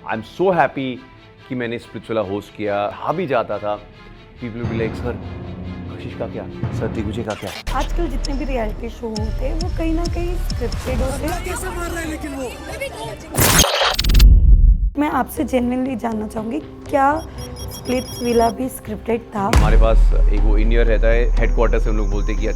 I am so happy कि मैंने Splitsvilla host किया। आ भी जाता था, people will be like sir कशिश का क्या, सर दिग्विजय का क्या। आजकल जितने भी रियलिटी शो होते हैं वो कहीं ना कहीं स्क्रिप्टेड होते हैं। कैसे मार रहा है लेकिन वो मैं आपसे जेन्युइनली जानना चाहूँगी, क्या स्प्लिट्सविला भी स्क्रिप्टेड था? हमारे पास एक वो इंडियर रहता है हेडक्वार्टर से, हम लोग बोलते हैं कि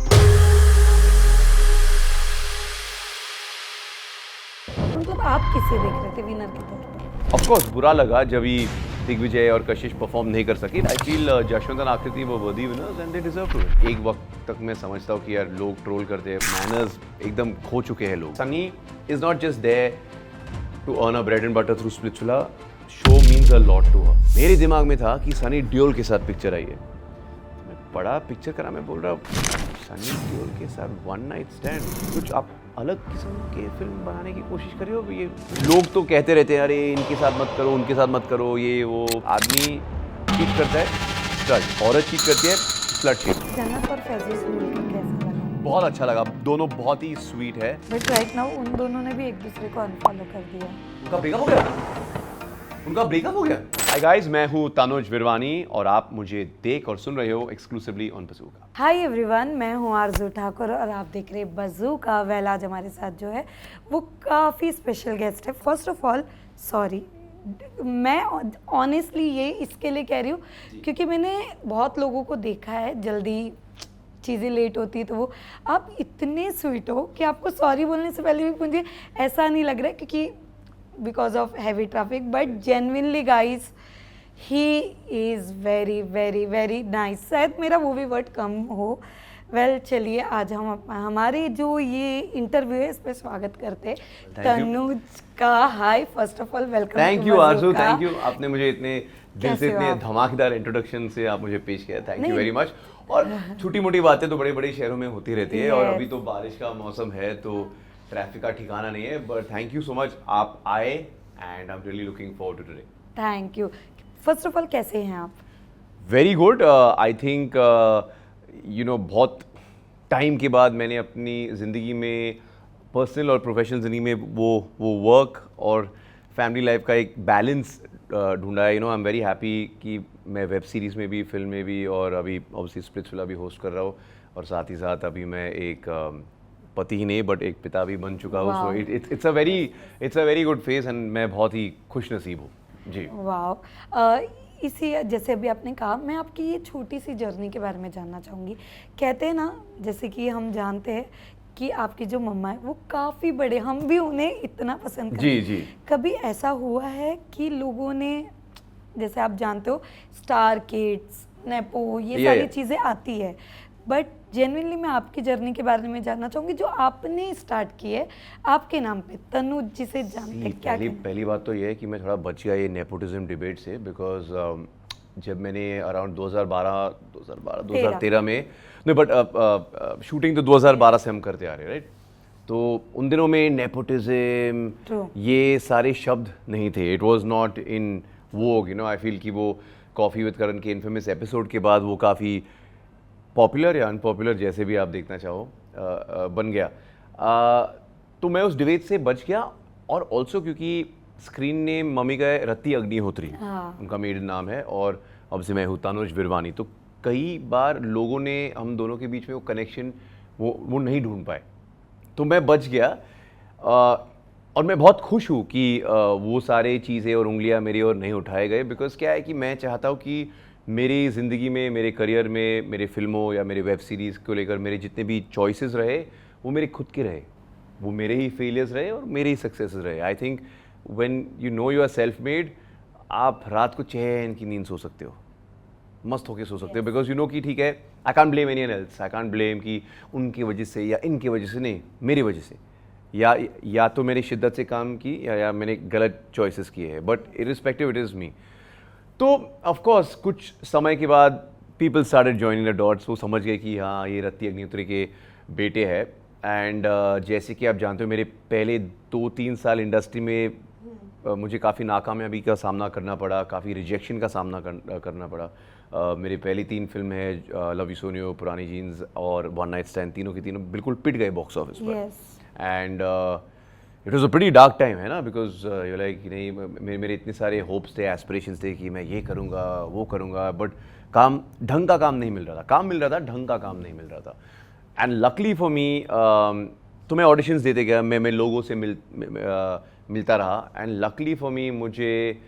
मतलब आप किसे देख रहे थे विनर के तौर पर? ऑफ कोर्स बुरा लगा जब ही दिग्विजय और कशिश परफॉर्म नहीं कर सकी। आई फील जशवंत आकृति वो worthy winners and they deserve to it. एक वक्त तक मैं समझता हूँ कि यार लोग ट्रोल करते हैं, मैनर्स एकदम खो चुके हैं लोग। Sunny is not just there to earn a bread and butter through Splitsvilla, show means a lot to her. मेरे दिमाग में था कि सनी डियोल के साथ पिक्चर आई है, मैं पढ़ा पिक्चर करा, मैं बोल रहा सनी डियोल के साथ वन नाइट स्टैंड, कुछ आप अलग किस्म के फिल्म बनाने की कोशिश कर रहे हो। ये लोग तो कहते रहते हैं अरे इनके साथ मत करो, उनके साथ मत करो, ये वो। आदमी चीट करता है स्लट, औरत चीट करती है स्लट शिप। जन्नत और फैजी से मिलकर कैसा लगा? बहुत अच्छा लगा, दोनों बहुत ही स्वीट है। बट राइट नाउ उन दोनों ने भी एक दूसरे को अनफॉलो कर दिया। उनका ब्रेकअप हो गया, उनका ब्रेकअप हो गया। हाय गाइस, मैं हूँ तनुज विरवानी और आप मुझे देख और सुन रहे हो exclusively on bazooka. Hi everyone, मैं हूँ आरजू ठाकुर और आप देख रहे हैं बज़ूका। वेल, आज हमारे साथ जो है वो काफ़ी स्पेशल गेस्ट है। फर्स्ट ऑफ ऑल सॉरी, मैं ऑनेस्टली ये इसके लिए कह रही हूँ क्योंकि मैंने बहुत लोगों को देखा है, जल्दी चीज़ें लेट होती है तो वो, आप इतने स्वीट हो कि आपको सॉरी बोलने से पहले भी मुझे ऐसा नहीं लग रहा है क्योंकि because of heavy traffic, but genuinely guys he is very very very nice. शायद मेरा वो भी वर्ड कम हो। वेल, चलिए आज हम हमारे जो ये इंटरव्यू है इस पर स्वागत करते हैं तनुज का। Hi, first of all welcome. Thank you Aarzoo, thank you. आपने मुझे इतने दिल से, कैसे हो इतने आप? धमाकेदार इंट्रोडक्शन से आप मुझे पेश किया, थैंक यू नहीं। Very much. और छोटी मोटी बातें तो बड़े बड़े शहरों में होती रहती है और Yes. अभी तो बारिश का मौसम है तो ट्रैफिक का ठिकाना नहीं है, but thank you so much, आप आए and I am really looking forward to today. Thank you. First of all कैसे हैं आप? Very good. I think you know बहुत टाइम के बाद मैंने अपनी ज़िंदगी में, पर्सनल और प्रोफेशनल ज़िंदगी में वो वर्क और फैमिली लाइफ का एक बैलेंस ढूंढा है। You know I am very happy कि मैं वेब सीरीज़ में भी, फिल्म में भी और अभी ऑब्वियसली स्प्लिट्सविला भी होस्ट कर रहा हूँ और साथ ही साथ अभी मैं एक पति ही नहीं बट एक पिता भी बन चुका हूँ। So it's a very good phase and मैं बहुत ही खुश नसीब हूँ जी। वाह। इसी जैसे अभी आपने कहा, मैं आपकी ये छोटी सी जर्नी के बारे में जानना चाहूँगी। कहते हैं ना, जैसे कि हम जानते हैं कि आपकी जो मम्मा है वो काफ़ी बड़े, हम भी उन्हें इतना पसंद करते हैं। जी। कभी ऐसा हुआ है कि लोगों ने, जैसे आप जानते हो स्टार किड्स, नेपो, ये सारी चीज़ें आती है, बट जेन्युइनली मैं आपकी जर्नी के बारे में जानना चाहूँगी जो आपने स्टार्ट की है आपके नाम पे, तनुज जिसे जानते हैं, क्या पहली बात तो ये है कि मैं थोड़ा बच गया ये नेपोटिज्म डिबेट से, बिकॉज जब मैंने अराउंड 2013 में, नहीं बट शूटिंग तो 2012 से हम करते आ रहे हैं, राइट? तो उन दिनों में नेपोटिज्म ये सारे शब्द नहीं थे, it was not in Vogue. You know I feel कि वो कॉफ़ी विद करण के इन्फेमस एपिसोड के बाद वो काफ़ी पॉपुलर या अनपॉपुलर, जैसे भी आप देखना चाहो, बन गया। तो मैं उस डिबेट से बच गया और ऑल्सो क्योंकि स्क्रीन नेम मम्मी का है रत्ती अग्निहोत्री, उनका मेडन नाम है, और अब से मैं हूँ तनुज विरवानी, तो कई बार लोगों ने हम दोनों के बीच में वो कनेक्शन वो नहीं ढूंढ पाए, तो मैं बच गया। और मैं बहुत खुश हूँ कि वो सारे चीज़ें और उंगलियाँ मेरी ओर नहीं उठाए गए, बिकॉज क्या है कि मैं चाहता हूँ कि मेरी ज़िंदगी में, मेरे करियर में, मेरे फिल्मों या मेरे वेब सीरीज़ को लेकर मेरे जितने भी चॉइसेस रहे वो मेरे खुद के रहे, वो मेरे ही फेलियर्स रहे और मेरे ही सक्सेसेस रहे। I think when you know you are self made, आप रात को चैन की नींद सो सकते हो, मस्त होके सो सकते हो, बिकॉज यू नो कि ठीक है, I can't blame anyone else, I can't blame कि उनकी वजह से या इनकी वजह से, नहीं, मेरी वजह से, या तो मेरी शिद्दत से काम की या मैंने गलत चॉइसेस किए हैं, but irrespective it is me. तो ऑफ कोर्स कुछ समय के बाद people started joining the dots, वो समझ गए कि हाँ ये रत्ती अग्निहोत्री के बेटे हैं। एंड जैसे कि आप जानते हो, मेरे पहले 2-3 साल इंडस्ट्री में मुझे काफ़ी नाकामयाबी का सामना करना पड़ा, काफ़ी रिजेक्शन का सामना करना पड़ा। मेरी पहली 3 फिल्म है लव यू सोनियो, पुरानी जीन्स और वन नाइट स्टैंड, तीनों की तीनों बिल्कुल पिट गए बॉक्स ऑफिस पर। And it was a pretty dark time है ना, बिकॉज यू लाइक नहीं मेरे इतने सारे होप्स थे, एस्पिरेशंस थे कि मैं ये करूँगा वो करूँगा, बट काम ढंग का काम नहीं मिल रहा था, काम मिल रहा था ढंग का काम नहीं मिल रहा था. एंड लकली फॉर मी तो मैं ऑडिशंस देते गया, मैं लोगों से मिलता रहा, एंड लकली फॉर मी मुझे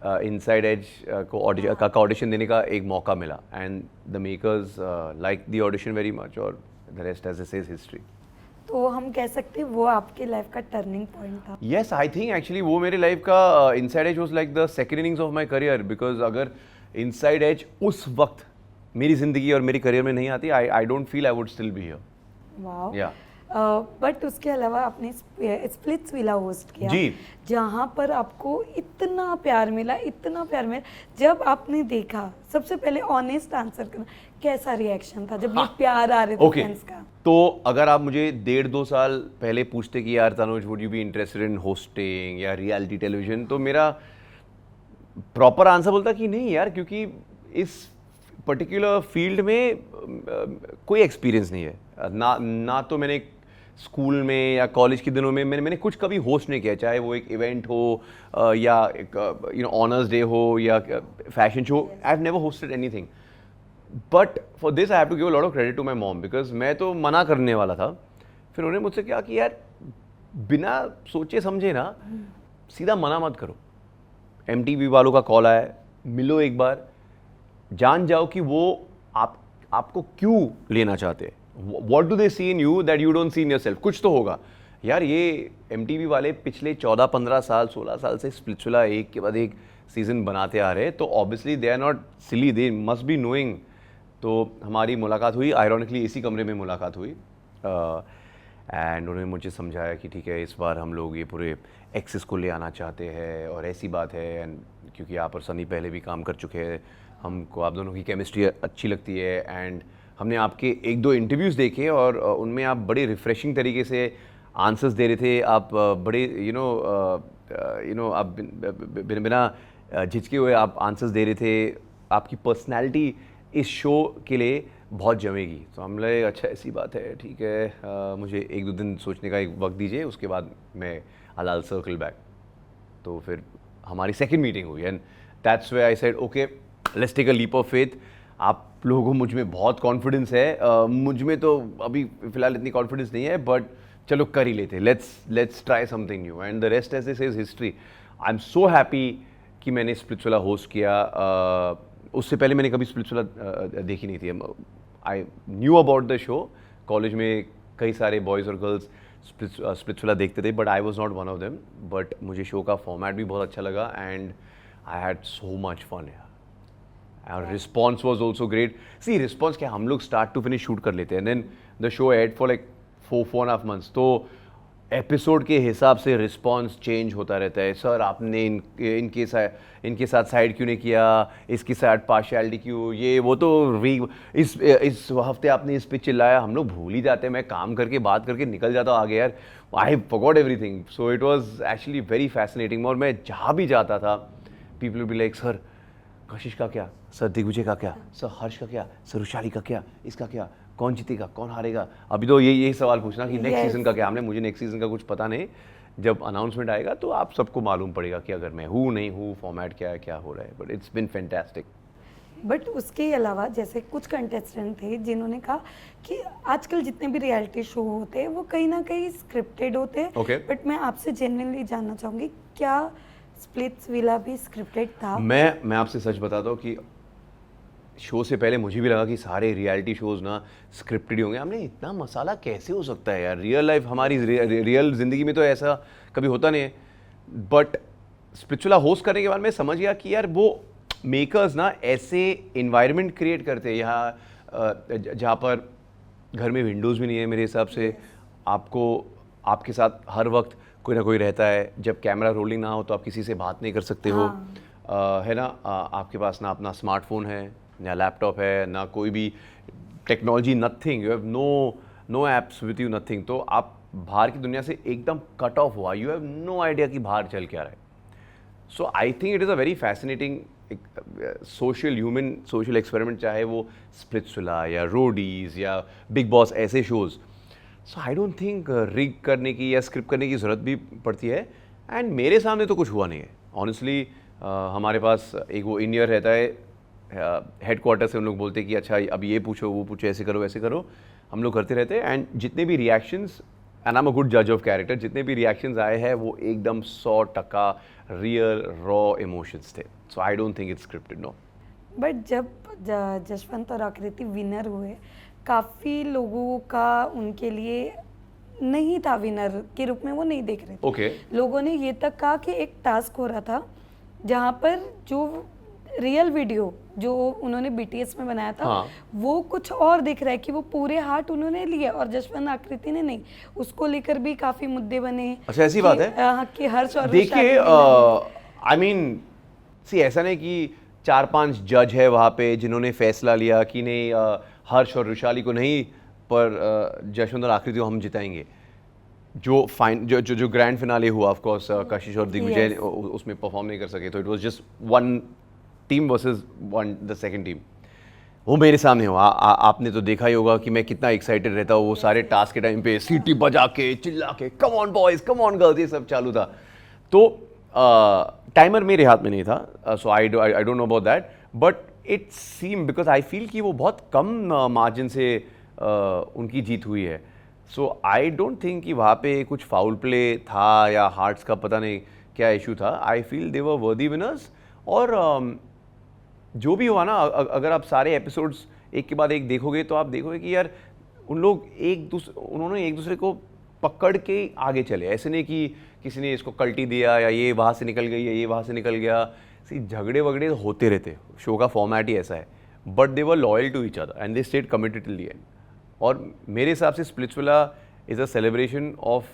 इनसाइड एज का ऑडिशन देने का एक मौका मिला, and the makers like the audition very much, और the rest as is history. तो हम कह सकते हैं वो आपके लाइफ का टर्निंग पॉइंट था. Yes, I think actually वो मेरे लाइफ का Inside Edge was like the second innings of my career, because अगर इनसाइड एज उस वक्त मेरी जिंदगी और मेरी करियर में नहीं आती, आई don't feel I would still be here. Wow. या बट उसके अलावा आपने स्प्लिट्सविला होस्ट किया जी. जहाँ पर आपको इतना प्यार मिला, इतना प्यार मिला. जब आपने देखा, सबसे पहले ऑनेस्ट आंसर करना, कैसा रिएक्शन था जब ये प्यार आ रहे थे Okay. फैंस का? तो अगर आप मुझे 1.5-2 साल पहले पूछते कि यार Tanuj would you be interested in hosting या रियलिटी टेलीविजन, तो मेरा प्रॉपर आंसर बोलता कि नहीं यार, क्योंकि इस पर्टिकुलर फील्ड में कोई एक्सपीरियंस नहीं है ना तो मैंने स्कूल में या कॉलेज के दिनों में मैंने कुछ कभी होस्ट नहीं किया, चाहे वो एक इवेंट हो या एक ऑनर्स डे हो या fashion show. I have never hosted anything, but for this I have to give a lot of credit to my mom, because मैं तो मना करने वाला था. फिर उन्होंने मुझसे कहा कि यार बिना सोचे समझे ना सीधा मना मत करो. MTV वालों का कॉल आया है, मिलो एक बार, जान जाओ कि वो आपको क्यों लेना चाहते हैं. What do they see in you that you don't see in yourself. कुछ तो होगा यार. ये MTV वाले पिछले 14-15 साल 16 साल से स्प्लिट्सविला एक के बाद एक सीजन बनाते आ रहे हैं, तो obviously they are not silly, they must be knowing. तो हमारी मुलाकात हुई, आयरॉनिकली इसी कमरे में मुलाकात हुई, एंड उन्होंने मुझे समझाया कि ठीक है इस बार हम लोग ये पूरे एक्सेस को ले आना चाहते हैं, और ऐसी बात है, एंड क्योंकि आप और सनी पहले भी काम कर चुके हैं, हमको आप दोनों की केमिस्ट्री अच्छी लगती है, एंड हमने आपके 1-2 इंटरव्यूज़ देखे और उनमें आप बड़े रिफ़्रेशिंग तरीके से आंसर्स दे रहे थे. आप बड़े यू नो आप बिना झिझके हुए आप आंसर्स दे रहे थे. आपकी पर्सनैलिटी इस शो के लिए बहुत जमेगी. तो हम लगे अच्छा ऐसी बात है, ठीक है, मुझे 1-2 दिन सोचने का एक वक्त दीजिए, उसके बाद मैं I'll सर्कल बैक. तो फिर हमारी सेकंड मीटिंग हुई, and that's where I said okay let's take a leap of faith. आप लोगों को मुझ में बहुत कॉन्फिडेंस है, मुझ में तो अभी फ़िलहाल इतनी कॉन्फिडेंस नहीं है, बट चलो कर ही लेते, let's try something new, and the rest as this is history. I am so happy कि मैंने स्प्लिट्सविला होस्ट किया. उससे पहले मैंने कभी स्प्लिट्सविला देखी नहीं थी. I knew about the show. College में कई सारे बॉयज़ और गर्ल्स स्प्लिट्सविला देखते थे, but I was not one of them. But मुझे शो का फॉर्मेट भी बहुत अच्छा लगा, and I had so much fun. और response was also great. See response क्या, हम लोग स्टार्ट टू फिनिश शूट कर लेते हैं, then the show aired for like 4.5 months. तो एपिसोड के हिसाब से रिस्पॉन्स चेंज होता रहता है. सर आपने इनके साथ साइड क्यों नहीं किया, इसके साथ पार्शियलिटी क्यों, ये वो. तो इस हफ्ते आपने इस पे चिल्लाया. हम लोग भूल ही जाते हैं. मैं काम करके बात करके निकल जाता हूँ आगे यार. I forgot everything. So it was actually very fascinating. और मैं जहाँ भी जाता था people will be like sir कशिश का क्या, सर दिग्विजय का क्या, सर हर्ष का क्या, सर रुशाली का क्या, इसका क्या, कौन जीतेगा कौन हारेगा. अभी तो यही सवाल पूछना कि नेक्स्ट सीजन का क्या. हमने मुझे नेक्स्ट सीजन का कुछ पता नहीं. जब अनाउंसमेंट आएगा तो आप सबको मालूम पड़ेगा कि अगर मैं हूँ नहीं हूँ, फॉर्मेट क्या है, क्या हो रहा है. But it's been fantastic. But उसके अलावा जैसे कुछ कंटेस्टेंट थे जिन्होंने कहा कि आजकल जितने भी रियलिटी शो होते हैं वो कहीं ना कहीं स्क्रिप्टेड होते हैं. Okay. बट मैं आपसे जेन्युइनली जानना चाहूँगी, क्या स्प्लिट्सविला भी स्क्रिप्टेड था? मैं आपसे सच बताता हूँ कि शो से पहले मुझे भी लगा कि सारे रियलिटी शोज ना स्क्रिप्टेड होंगे. हमने इतना मसाला कैसे हो सकता है यार. रियल लाइफ हमारी रियल ज़िंदगी में तो ऐसा कभी होता नहीं है. बट स्प्लिट्सविला होस्ट करने के बाद मैं समझ गया कि यार वो मेकर्स ना ऐसे इन्वायरमेंट क्रिएट करते हैं यहाँ जहाँ पर घर में विंडोज़ भी नहीं है मेरे हिसाब से. आपको आपके साथ हर वक्त कोई ना कोई रहता है. जब कैमरा रोलिंग ना हो तो आप किसी से बात नहीं कर सकते हो. है ना. आपके पास ना अपना स्मार्टफोन है, ना लैपटॉप है, ना कोई भी technology, nothing. You have no apps with you, nothing. तो आप बाहर की दुनिया से एकदम कट ऑफ हुआ. यू हैव नो आइडिया कि बाहर चल क्या रहा है. So I think it is a very fascinating social experiment, चाहे वो स्प्लिट्सविला या रोडीज़ या बिग बॉस ऐसे shows. So I don't think rig करने की या स्क्रिप्ट करने की ज़रूरत भी पड़ती है। एंड मेरे सामने तो कुछ हुआ नहीं है ऑनेस्टली। हमारे पास एक वो इन ईयर रहता है, हेड क्वार्टर से उन लोग बोलते हैं कि अच्छा अब ये पूछो वो पूछो, ऐसे करो वैसे करो, हम लोग करते रहते हैं। एंड जितने भी reactions, and I am a good जज ऑफ कैरेक्टर, जितने भी रिएक्शंस आए हैं वो एकदम 100% रियल रॉ इमोशंस थे। So I don't think it's scripted, no. But जब जसवंत और आकृति विनर हुए, काफ़ी लोगों का उनके लिए नहीं था, विनर के रूप में वो नहीं देख रहे थे। ओके। लोगों ने ये तक कहा कि एक टास्क हो रहा था जहाँ पर जो रियल वीडियो जो उन्होंने बीटीएस में बनाया था, हाँ। वो कुछ और दिख रहा है कि वो पूरे हार्ट उन्होंने लिए और जसवंत आकृति ने नहीं। उसको लेकर भी काफ़ी मुद्दे बने। अच्छा, ऐसी बात है? हाँ, कि हर्ष और देखिए, आई मीन सी, ऐसा नहीं कि 4-5 जज है वहाँ पे जिन्होंने फैसला लिया कि नहीं हर्ष और रुशाली को नहीं, पर जसवंत और आकृति को हम जिताएंगे। जो ग्रैंड फिनाले हुआ, ऑफ कोर्स कशिश और दिग्विजय Yes. उसमें परफॉर्म नहीं कर सके, तो it was just one team versus one the second team. वो मेरे सामने हुआ। आपने तो देखा ही होगा कि मैं कितना एक्साइटेड रहता हूँ वो सारे टास्क के टाइम पे, सीटी बजा के चिल्ला के come on boys come on girls, ये सब चालू था। तो टाइमर मेरे हाथ में नहीं था, so I don't know about that, but it seem because I feel कि वो बहुत कम मार्जिन से उनकी जीत हुई है। सो आई डोंट थिंक कि वहाँ पे कुछ फाउल प्ले था या हार्ट्स का पता नहीं क्या इशू था। I feel they were worthy winners. और जो भी हुआ ना, अगर आप सारे एपिसोड्स एक के बाद एक देखोगे तो आप देखोगे कि यार उन लोग उन्होंने एक दूसरे को पकड़ के आगे चले। ऐसे नहीं कि किसी ने इसको कल्टी दिया या ये वहाँ से निकल गई या ये वहाँ से निकल गया। सी, झगड़े वगड़े होते रहते, शो का फॉर्मेट ही ऐसा है, but they were loyal to each other and they stayed committed till the end. और मेरे हिसाब से Splitsvilla is a celebration of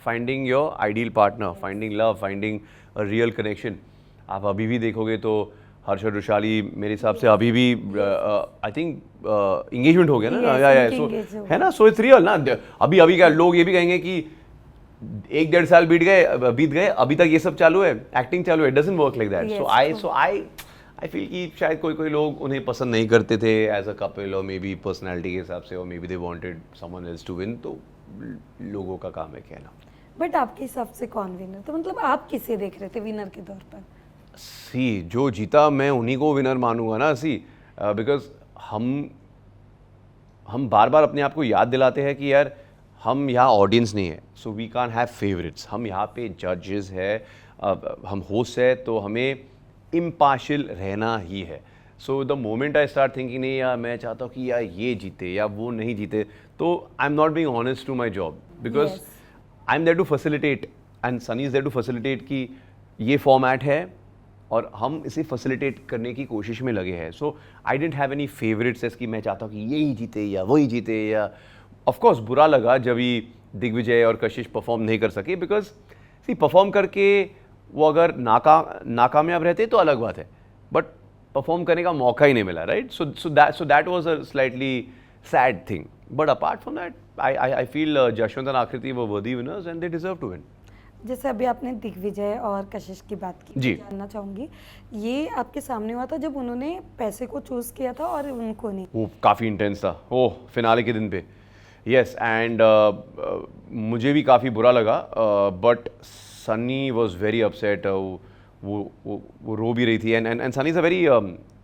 finding your ideal partner, finding love, finding a real connection. आप अभी भी देखोगे तो हर्ष और रुशाली मेरे हिसाब से अभी भी आई थिंक इंगेजमेंट हो गया ना। Yes, या उनकी सो engage हो है ना, सो इट्स रियल ना। अभी क्या लोग ये भी कहेंगे कि 1-1.5 साल बीत गए अभी तक ये सब चालू है, एक्टिंग चालू है। It doesn't work like that. Yes, so I feel कि शायद कोई लोग उन्हें पसंद नहीं करते थे एज अ कपल, और मे बी पर्सनैलिटी के हिसाब से, और maybe they wanted someone else to win. तो लोगों का काम है कहना। बट आपके हिसाब से कौन विनर था? मतलब आप किसे देख रहे थे विनर के तौर पर? सी, जो जीता मैं उन्हीं को विनर मानूंगा ना। सी, बिकॉज हम बार बार अपने आप को याद दिलाते हैं कि यार हम यहाँ ऑडियंस नहीं है, so we can't have favourites. हम यहाँ पे जजेस है, हम होस्ट है, तो हमें इम्पार्शियल रहना ही है। So the moment I start thinking नहीं यार मैं चाहता हूँ कि यार ये जीते या वो नहीं जीते, तो I am not being honest to my job, because Yes. I am there to facilitate and Sunny is there to facilitate कि ये फॉर्मेट है और हम इसे फैसिलिटेट करने की कोशिश में लगे हैं। So I don't have any favourites as कि मैं चाहता हूँ कि यही जीते या वही जीते। या ऑफ कोर्स बुरा लगा जब ही दिग्विजय और कशिश परफॉर्म नहीं कर सके, बिकॉज सी परफॉर्म करके वो अगर नाकामयाब रहते तो अलग बात है, बट परफॉर्म करने का मौका ही नहीं मिला, right? So that was a slightly sad thing, but apart from that I feel Jashwant and Aakriti were worthy winners and they deserve to win. जैसे अभी आपने दिग्विजय और कशिश की बात की, जी। मैं जानना चाहूंगी ये आपके सामने हुआ था जब उन्होंने पैसे को चूज किया था और उनको नहीं? वो काफ़ी इंटेंस था, ओह फिनाले के दिन पे। यस, एंड मुझे भी काफ़ी बुरा लगा, but Sunny was very upset. वो रो भी रही थी, and Sunny is a very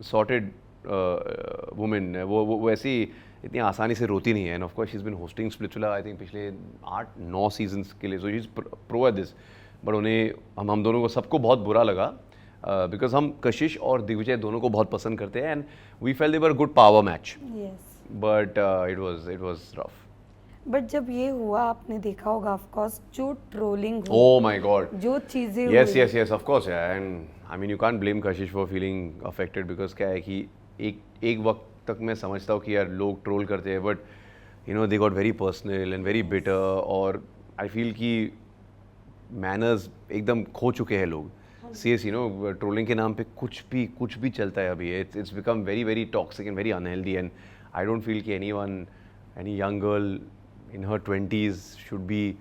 sorted women. वो ऐसी इतनी आसानी से रोती नहीं है। And of course she is been hosting Splitsvilla I think पिछले 8-9 सीजन्स के लिए, so she is pro at this. But उन्हें हम दोनों को सबको बहुत बुरा लगा, बिकॉज हम कशिश और दिग्विजय दोनों को बहुत पसंद करते हैं, and we fail they were good power match, yes. But it was rough. But जब ये हुआ आपने देखा होगा ऑफ कोर्स जो ट्रोलिंग हुई, Oh my God. जो चीजें Yes, हुई, yes, of course, yeah. And I mean, you can't blame Kashish for feeling affected because क्या है कि एक वक्त तक मैं समझता हूँ कि यार लोग ट्रोल करते हैं, but you know they got very personal and very bitter, और आई फील कि मैनर्स एकदम खो चुके हैं लोग। सीरियस, यू नो ट्रोलिंग के नाम पे कुछ भी चलता है अभी। It's become very very toxic and very unhealthy, and I don't feel कि any young girl in her 20s should be,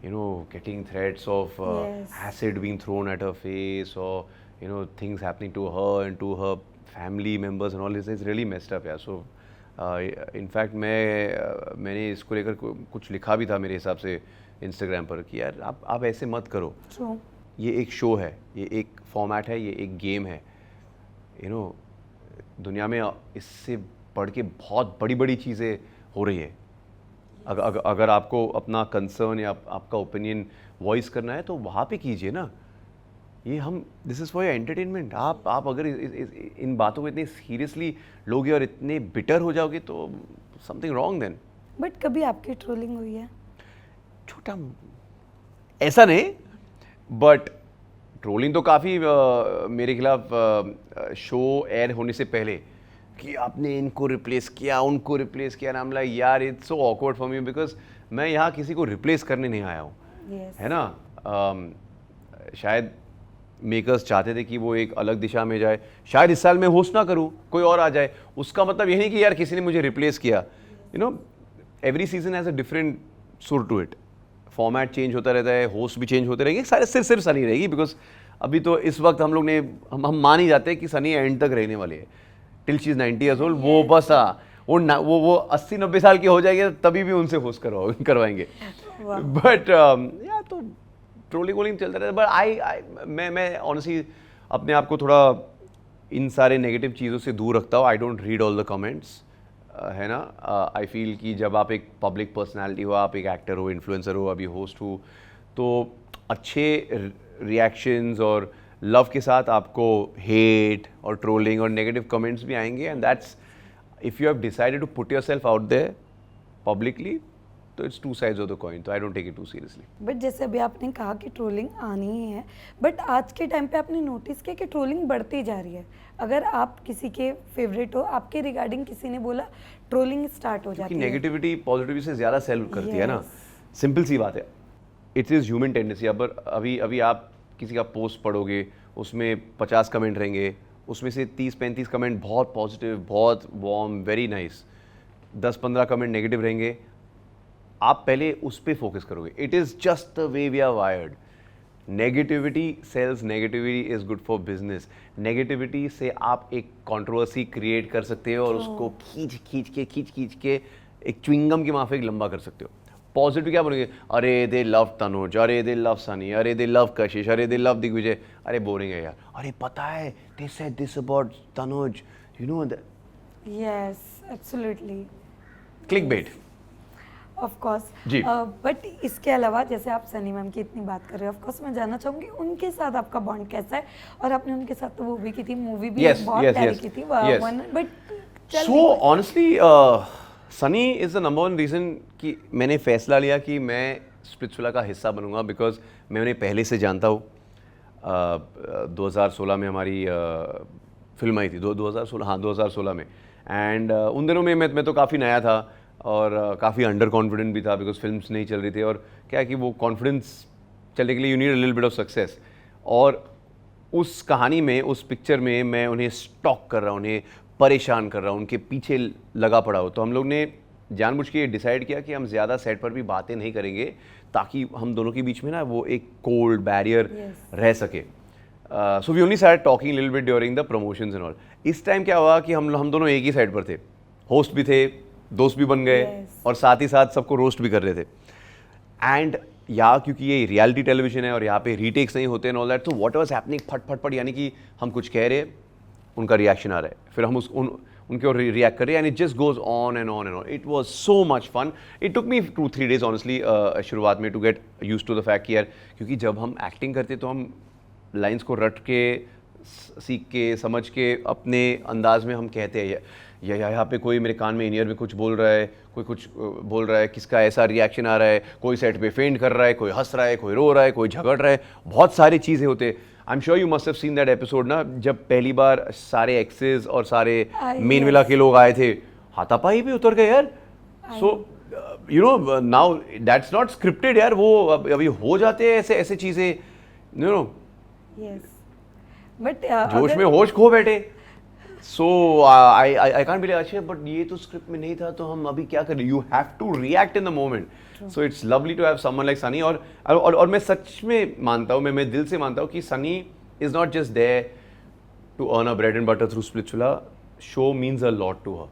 you know, getting threats of Yes. acid being thrown at her face, or you know things happening to her and to her family members and all this. It's really messed up, yeah. So in fact मैंने इसको लेकर कुछ लिखा भी था मेरे हिसाब से इंस्टाग्राम पर कि यार आप ऐसे मत करो। True. ये एक शो है, ये एक फॉर्मेट है, ये एक गेम है। दुनिया में इससे बढ़ के बहुत बड़ी बड़ी चीज़ें हो रही है। अगर आपको अपना कंसर्न या आपका ओपिनियन वॉइस करना है तो वहाँ पे कीजिए ना। ये this is for your entertainment. आप अगर इन बातों को इतने सीरियसली लोगे और इतने बिटर हो जाओगे तो समथिंग रॉन्ग देन। बट कभी आपकी ट्रोलिंग हुई है? छोटा ऐसा नहीं, बट ट्रोलिंग तो काफ़ी मेरे खिलाफ शो एयर होने से पहले कि आपने इनको रिप्लेस किया, उनको रिप्लेस किया। नाम लाइक यार it's so awkward for me because मैं यहाँ किसी को रिप्लेस करने नहीं आया हूँ। Yes. है ना। शायद मेकर्स चाहते थे कि वो एक अलग दिशा में जाए। शायद इस साल मैं होस्ट ना करूँ, कोई और आ जाए। उसका मतलब ये नहीं कि यार किसी ने मुझे रिप्लेस किया। Every season has a different सुर टू इट। फॉर्मेट चेंज होता रहता है, होस्ट भी चेंज होते रहेंगे। सारे सिर्फ सनी रहेगी बिकॉज अभी तो इस वक्त हम लोग ने हम मान ही जाते हैं कि सनी एंड तक रहने वाली है till she is 90 years old. वो बस वो 80-90 साल की हो जाएगी तभी भी उनसे होस्ट करवाएंगे। बट या तो ट्रोलिंग वोलिंग चलता रहता है। बट मैं ऑनेस्टली अपने आप को थोड़ा इन सारे नेगेटिव चीज़ों से दूर रखता हूँ। I don't read all the comments, है ना। आई फील कि जब आप एक पब्लिक पर्सनालिटी हो, आप एक एक्टर हो, इन्फ्लुएंसर हो, अभी होस्ट हो, तो अच्छे रिएक्शंस और लव के साथ आपको हेट और ट्रोलिंग और नेगेटिव कमेंट्स भी आएंगे। And that's if you have decided to put yourself out there publicly, तो it's two sides of the coin. तो I don't take it too seriously. But जैसे अभी आपने कहा कि ट्रोलिंग आनी ही है, बट आज के टाइम पे आपने नोटिस किया कि ट्रोलिंग बढ़ती जा रही है। अगर आप किसी के फेवरेट हो, आपके रिगार्डिंग किसी ने बोला, ट्रोलिंग स्टार्ट हो जाती है। नेगेटिविटी पॉजिटिविटी से ज़्यादा सेल करती है ना। सिंपल सी बात है, इट इज़ ह्यूमन टेंडेंसी। अब अभी आप किसी का पोस्ट पढ़ोगे, उसमें 50 कमेंट रहेंगे, उसमें से 30-35 कमेंट बहुत पॉजिटिव, बहुत warm, very nice, 10-15 comment negative रहेंगे। आप पहले उस पर फोकस करोगे। It is just the way we are wired. Negativity sells, negativity is good for business. Negativity से आप एक कंट्रोवर्सी क्रिएट कर सकते हो और उसको खींच के एक च्युइंगम की माफिक लंबा कर सकते हो। पॉजिटिव क्या बोलेंगे? अरे दे लव तनुज, अरे दे लव सनी, अरे दे लव कशिश, अरे दे लव दिग्विजय। अरे बोरिंग है यार। अरे पता है they said this about Tanuj, you know that. Yes, absolutely. Clickbait. Of course जी। बट इसके अलावा जैसे आप सनी मैम की इतनी बात कर रहे हो, ऑफ कोर्स मैं जानना चाहूंगी उनके साथ आपका बॉन्ड कैसा है। और आपने उनके साथ तो वो भी की थी, मूवी भी बहुत प्यारी की थी, but so honestly Sunny is the number one reason कि मैंने फैसला लिया कि मैं स्प्लिट्सविला का हिस्सा बनूंगा, बिकॉज मैं उन्हें पहले से जानता हूँ। 2016 में हमारी फिल्म आई थी, 2016 में। एंड उन दिनों में मैं तो काफ़ी नया था और काफ़ी अंडर कॉन्फिडेंट भी था, बिकॉज फिल्म्स नहीं चल रही थी। और क्या है कि वो कॉन्फिडेंस चलने के लिए you need a little bit of success. और उस कहानी में, उस पिक्चर में मैं उन्हें स्टॉक कर रहा हूँ, उन्हें परेशान कर रहा हूँ, उनके पीछे लगा पड़ा हो। तो हम लोग ने जानबूझ के डिसाइड किया कि हम ज़्यादा सेट पर भी बातें नहीं करेंगे, ताकि हम दोनों के बीच में ना वो एक कोल्ड बैरियर रह सके। So we only started talking little bit during the promotions and all. इस टाइम क्या हुआ कि हम दोनों एक ही साइड पर थे, होस्ट भी थे, दोस्त भी बन गए, और साथ ही साथ सबको रोस्ट भी कर रहे थे। एंड या क्योंकि ये रियलिटी टेलीविजन है और यहाँ पे रीटेक्स नहीं होते एंड ऑल दैट, तो व्हाट वाज हैपनिंग फट, यानी कि हम कुछ कह रहे, उनका रिएक्शन आ रहा है, फिर हम उनके और रिएक्ट कर रहे हैं, and it just goes on and on and on. It was so much fun. It took me 2-3 days honestly शुरुआत में to get used to the fact कि यार, क्योंकि जब हम एक्टिंग करते तो हम लाइंस को रट के, सीख के, समझ के अपने अंदाज में हम कहते हैं। यहाँ पे कोई मेरे कान में, इन ईयर में कुछ बोल रहा है, कोई कुछ बोल रहा है, किसका ऐसा रिएक्शन आ रहा है, कोई सेट पे फेंट कर रहा है, कोई हंस रहा है, कोई रो रहा है, कोई झगड़ रहा है, बहुत सारी चीज़ें होते हैं। I am sure you must have seen that episode ना, जब पहली बार सारे एक्सेस और सारे मेन विला के लोग आए थे, हाथापाई पे उतर गए यार। So you know now that's not scripted यार, वो अभी हो जाते हैं ऐसे चीज़ें, यू नो। यस, बट जोश में होश खो बैठे। सो आई कांट बिलीव, अच्छा बट ये तो स्क्रिप्ट में नहीं था, तो हम अभी क्या करें? You have to react in the moment. So it's lovely to have someone like Sunny. और मैं सच में मानता हूँ, मैं दिल से मानता हूँ कि Sunny is not just there to earn a bread and butter through Splitsvilla. Show means a lot to her.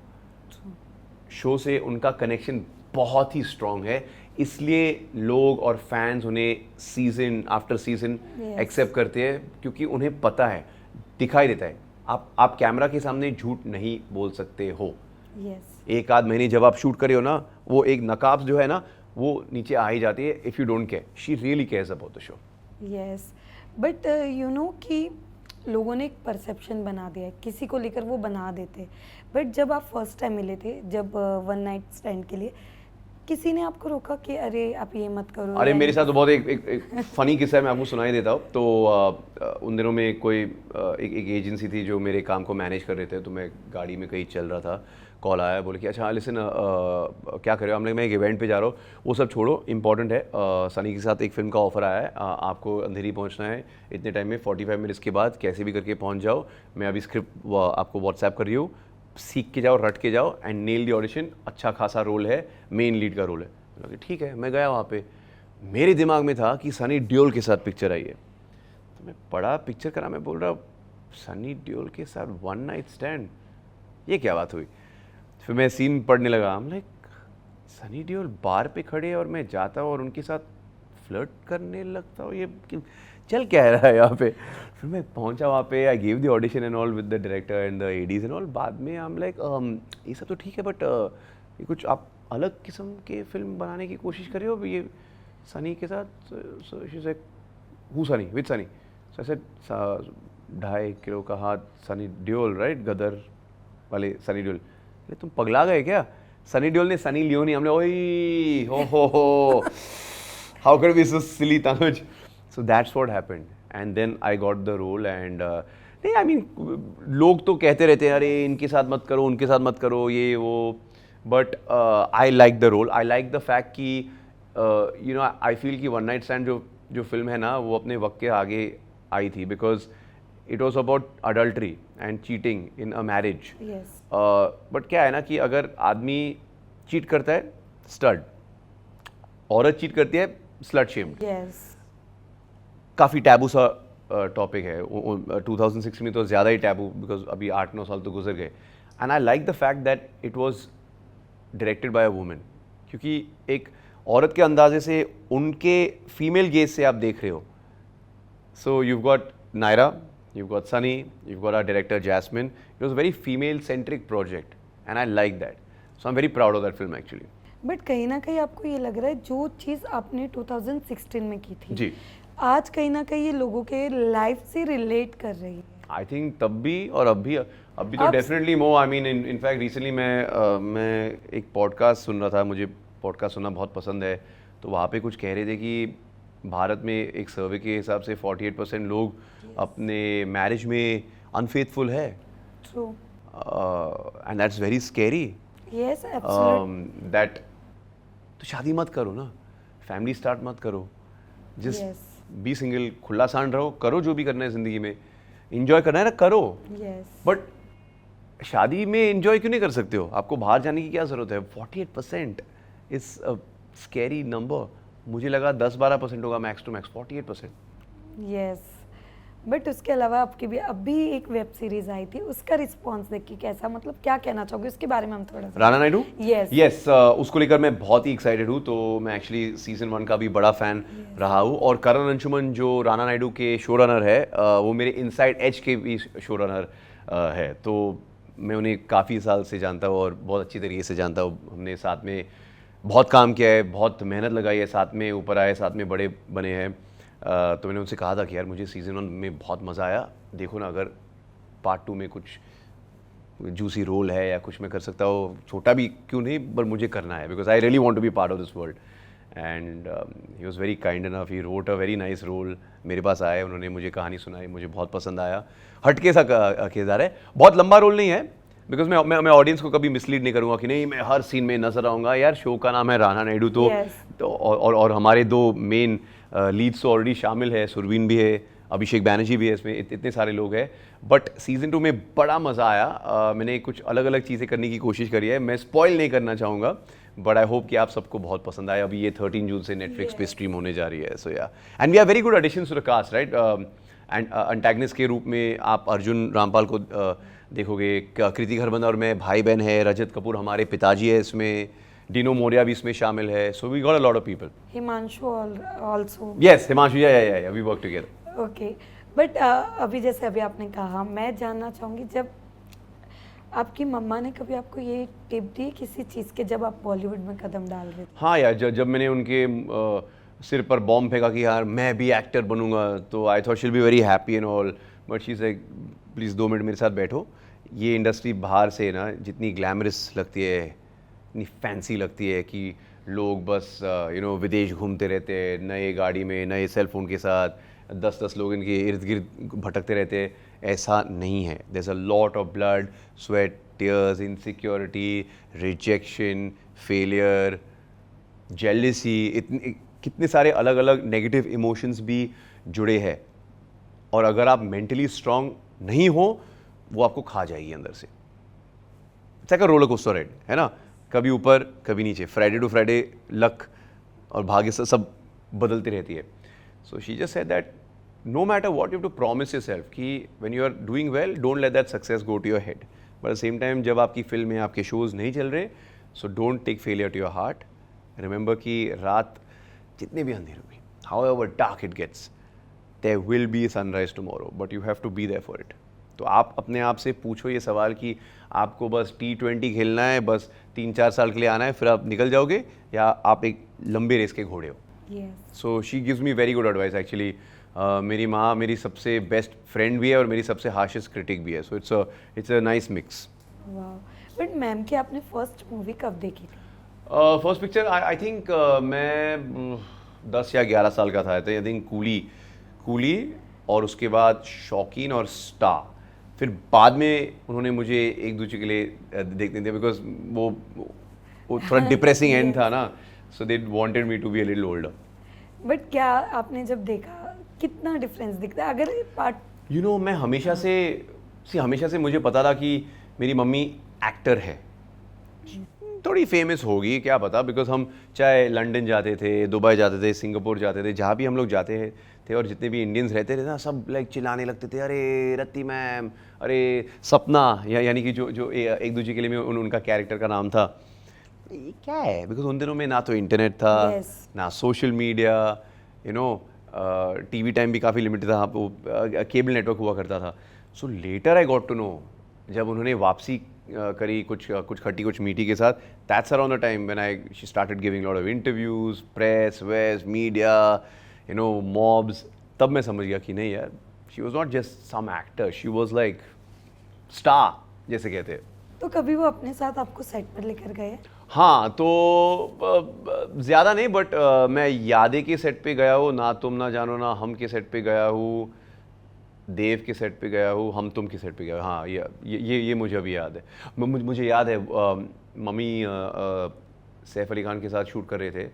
Show से उनका कनेक्शन बहुत ही स्ट्रॉन्ग है, इसलिए लोग और फैंस उन्हें सीजन आफ्टर सीजन एक्सेप्ट करते हैं, क्योंकि उन्हें पता है, दिखाई देता है, आप कैमरा के सामने झूठ नहीं बोल सकते हो। एक आध महीने जब आप शूट करे हो ना, वो एक नकाब जो है ना वो नीचे आ ही जाती है। If you don't care, she really cares about the show. Yes, but you know कि लोगों ने एक परसेप्शन बना दिया है, किसी को लेकर वो बना देते, बट जब आप फर्स्ट टाइम मिले थे, जब वन नाइट स्टैंड के लिए, किसी ने आपको रोका कि अरे आप ये मत करो? अरे मेरे साथ तो बहुत एक फ़नी किस्सा है, मैं आपको सुनाई देता हूँ। तो उन दिनों में कोई एक एजेंसी थी जो मेरे काम को मैनेज कर रहे थे, तो मैं गाड़ी में कहीं चल रहा था, कॉल आया, बोले कि अच्छा लिसन क्या कर रहे हो? हम लोग, मैं एक इवेंट पे जा रहा हूँ। वो सब छोड़ो, इंपॉर्टेंट है, सनी के साथ एक फ़िल्म का ऑफ़र आया है, आपको अंधेरी पहुँचना है इतने टाइम में, 45 मिनट्स के बाद कैसे भी करके पहुँच जाओ, मैं अभी स्क्रिप्ट आपको व्हाट्सएप कर रही हूँ, सीख के जाओ, रट के जाओ एंड नेल द ऑडिशन, अच्छा खासा रोल है, मेन लीड का रोल है। ठीक है, मैं गया वहाँ पे, मेरे दिमाग में था कि सनी देओल के साथ पिक्चर आई है, तो मैं पढ़ा पिक्चर का नाम, मैं बोल रहा सनी देओल के साथ वन नाइट स्टैंड, ये क्या बात हुई? फिर मैं सीन पढ़ने लगा, हम लाइक सनी देओल बार पे खड़े और मैं जाता हूँ और उनके साथ फ्लर्ट करने लगता हूँ, ये चल क्या रहा है यहाँ पे? फिर मैं पहुँचा वहाँ पे, I give the audition and all with the director and the ADs and all. बाद में आई एम लाइक ये सब तो ठीक है, बट ये कुछ आप अलग किस्म के फिल्म बनाने की कोशिश कर रहे हो ये सनी के साथ? So she said who Sunny, with Sunny? So I said 2.5 kilo का हाथ, सनी देओल राइट, गदर वाले सनी देओल। तुम पगला गए क्या? सनी देओल ने सनी लियोनी, हमने ओई हो how can be so silly Tanuj? So that's what happened and then I got the role and नहीं, आई मीन लोग तो कहते रहते हैं अरे इनके साथ मत करो, उनके साथ मत करो, ये वो, but I like the role, I like the fact कि यू नो आई फील कि वन नाइट स्टैंड जो फिल्म है ना वो अपने वक्त के आगे आई थी, because it was about adultery and cheating in a marriage. But क्या है ना कि अगर आदमी चीट करता है स्टड, औरत चीट करती है स्लट शेम्ड। काफ़ी टैबू सा टॉपिक है, 2006 में तो ज़्यादा ही टैबू, बिकॉज अभी 8-9 साल तो गुजर गए। And I like the fact that it was directed by a women, क्योंकि एक औरत के अंदाजे से उनके फीमेल गेज से आप देख रहे हो। सो you've got Naira, you've got Sunny, you've got our director Jasmine. It was a very female-centric project, and I like that. So I'm very proud of that film actually. But कहीं ना कहीं आपको ये लग रहा है जो चीज़ आपने 2016 में की थी जी, आज कहीं ना कहीं ये लोगों के लाइफ से रिलेट कर रही है? आई थिंक तब भी और अब भी तो definitely more. I mean in fact recently मैं एक पॉडकास्ट सुन रहा था, मुझे पॉडकास्ट सुनना बहुत पसंद है, तो वहाँ पे कुछ कह रहे थे कि भारत में एक सर्वे के हिसाब से 48% लोग अपने मैरिज में अनफेथफुल है। True, and that's very scary. Yes absolutely. That तो शादी मत करो ना, फैमिली स्टार्ट मत करो, जस्ट बी सिंगल, खुला सांड रहो, करो जो भी करना है ज़िंदगी में, इंजॉय करना है ना करो। बट शादी में इंजॉय क्यों नहीं कर सकते हो? आपको बाहर जाने की क्या ज़रूरत है? 48% इज़ अ स्कैरी नंबर। मुझे लगा 10-12% होगा max to max, 48%। Yes, but उसके अलावा आपकी भी अभी एक वेब सीरीज आई थी, उसका रिस्पॉन्स देख के कैसा, मतलब क्या कहना चाहोगे उसके बारे में? हम थोड़ा सा राणा नायडू, यस, उसको लेकर मैं बहुत ही एक्साइटेड हूँ। तो मैं एक्चुअली सीजन 1 का भी बड़ा फैन रहा हूँ, और करण अंशुमन जो राणा नायडू के शो रनर है, वो मेरे इनसाइड एज के भी शो रनर है, तो मैं उन्हें काफ़ी साल से जानता हूँ और बहुत अच्छी तरीके से जानता हूँ। हमने साथ में बहुत काम किया है, बहुत मेहनत लगाई है, साथ में ऊपर आए, साथ में बड़े बने हैं। तो मैंने उनसे कहा था कि यार मुझे सीज़न 1 में बहुत मज़ा आया, देखो ना अगर पार्ट 2 में कुछ जूसी रोल है या कुछ मैं कर सकता हूँ, छोटा भी क्यों नहीं, पर मुझे करना है, because I really want to be part of this world. And he was very kind enough, he wrote a very nice role. मेरे पास आए, उन्होंने मुझे कहानी सुनाई, मुझे बहुत पसंद आया। हटके सा किरदार है, बहुत लंबा रोल नहीं है, बिकॉज मैं ऑडियंस को कभी मिसलीड नहीं करूँगा कि नहीं मैं हर सीन में नजर आऊँगा। यार शो का नाम है राणा नायडू, तो और हमारे 2 मेन लीड्स तो ऑलरेडी शामिल है, सुरवीन भी है, अभिषेक बैनर्जी भी है इसमें, इतने सारे लोग हैं। बट सीज़न 2 में बड़ा मज़ा आया। मैंने कुछ अलग अलग चीज़ें करने की कोशिश करी है, मैं स्पॉइल नहीं करना चाहूँगा, बट आई होप कि आप सबको बहुत पसंद आए। अभी ये 13 जून से नेटफ्लिक्स पे स्ट्रीम होने जा रही है। So yeah, and we are very good additions to the cast, right? Antagonist के रूप में आप अर्जुन रामपाल को देखोगे, कृति खरबंदा और मैं भाई बहन है, रजत कपूर हमारे पिताजी है इसमें, डिनो मोरिया भी इसमें शामिल है, so we got a lot of people. Himanshu also. Yes, Himanshu, yeah we work together. Okay, but अभी जैसे अभी आपने कहा, मैं जानना चाहूँगी, जब आपकी मम्मा ने कभी आपको ये टिप दी किसी चीज़ के जब आप बॉलीवुड में कदम डाल रहे थे? हाँ यार, जब मैंने उनके सिर पर बॉम्ब फेंका कि यार मैं भी एक्टर बनूंगा, तो I thought she will be very happy and all, but she से प्लीज़ 2 मिनट मेरे साथ बैठो। ये इंडस्ट्री बाहर से ना जितनी ग्लैमरस लगती है, इतनी फैंसी लगती है कि लोग बस विदेश घूमते रहते हैं, नए गाड़ी में, नए सेल फोन के साथ, 10-10 लोग इनके इर्द गिर्द भटकते रहते हैं। ऐसा नहीं है। There is a lot of blood, sweat, tears, insecurity, rejection, failure, jealousy, इतने कितने सारे अलग अलग नेगेटिव इमोशंस भी जुड़े हैं। और अगर आप मेंटली स्ट्रांग नहीं हो, वो आपको खा जाएगी अंदर से। It's like a roller coaster ride, है ना, कभी ऊपर कभी नीचे, फ्राइडे टू फ्राइडे लक और भाग्य से सब बदलती रहती है। So she just said that no matter what you have to promise yourself कि when you are doing well, don't let that success go to your head, but at the same time जब आपकी film में आपके shows नहीं चल रहे, so don't take failure to your heart. Remember कि रात जितने भी अंधेर होगी, however dark it gets, there will be sunrise tomorrow, but you have to be there for it. तो आप अपने आप से पूछो ये सवाल कि आपको बस T20 खेलना है, बस 3-4 साल के लिए आना है, फिर आप निकल जाओगे, या आप एक लंबे रेस के घोड़े हो। So she gives me very good advice actually. मेरी माँ मेरी सबसे बेस्ट फ्रेंड भी है और मेरी सबसे हार्शेस्ट क्रिटिक भी है, so it's a nice mix. But ma'am की आपने फर्स्ट मूवी कब देखी थी? फर्स्ट पिक्चर आई थिंक मैं 10 या 11 साल का था। आई थिंक कूली, और उसके बाद शौकीन और स्टार। फिर बाद में उन्होंने मुझे एक दूसरे के लिए देखने दिया, बिकॉज वो थोड़ा डिप्रेसिंग एंड था ना, so they wanted me to be a little older. But क्या आपने जब देखा कितना डिफरेंस दिखता है? अगर पार्ट मैं हमेशा से मुझे पता था कि मेरी मम्मी एक्टर है, थोड़ी फेमस होगी क्या पता, बिकॉज हम चाहे लंदन जाते थे, दुबई जाते थे, सिंगापुर जाते थे, जहाँ भी हम लोग जाते थे, और जितने भी इंडियंस रहते थे ना, सब लाइक चिल्लाने लगते थे, अरे रत्ती मैम, अरे सपना, यानी कि जो एक दूसरे के लिए उनका कैरेक्टर का नाम था। ये क्या है, बिकॉज उन दिनों में ना तो इंटरनेट था, ना सोशल मीडिया, टीवी टाइम भी काफ़ी लिमिटेड था, वो केबल नेटवर्क हुआ करता था। So later I got to know, जब उन्होंने वापसी करी कुछ खट्टी कुछ मीठी के साथ, that's around the time when she started giving lot of interviews, press ways, media, mobs. तब मैं समझ गया कि नहीं यार, she was not just some actor, she was like star जैसे कहते हैं। तो कभी वो अपने साथ आपको सेट पर लेकर गए? हाँ, तो ज़्यादा नहीं, बट मैं यादें के सेट पे गया हूँ, ना तुम ना जानो ना हम के सेट पे गया हूँ, देव के सेट पे गया हूँ, हम तुम के सेट पे गया हूँ। हाँ, ये मुझे अभी याद है। मुझे याद है मम्मी सैफ अली खान के साथ शूट कर रहे थे,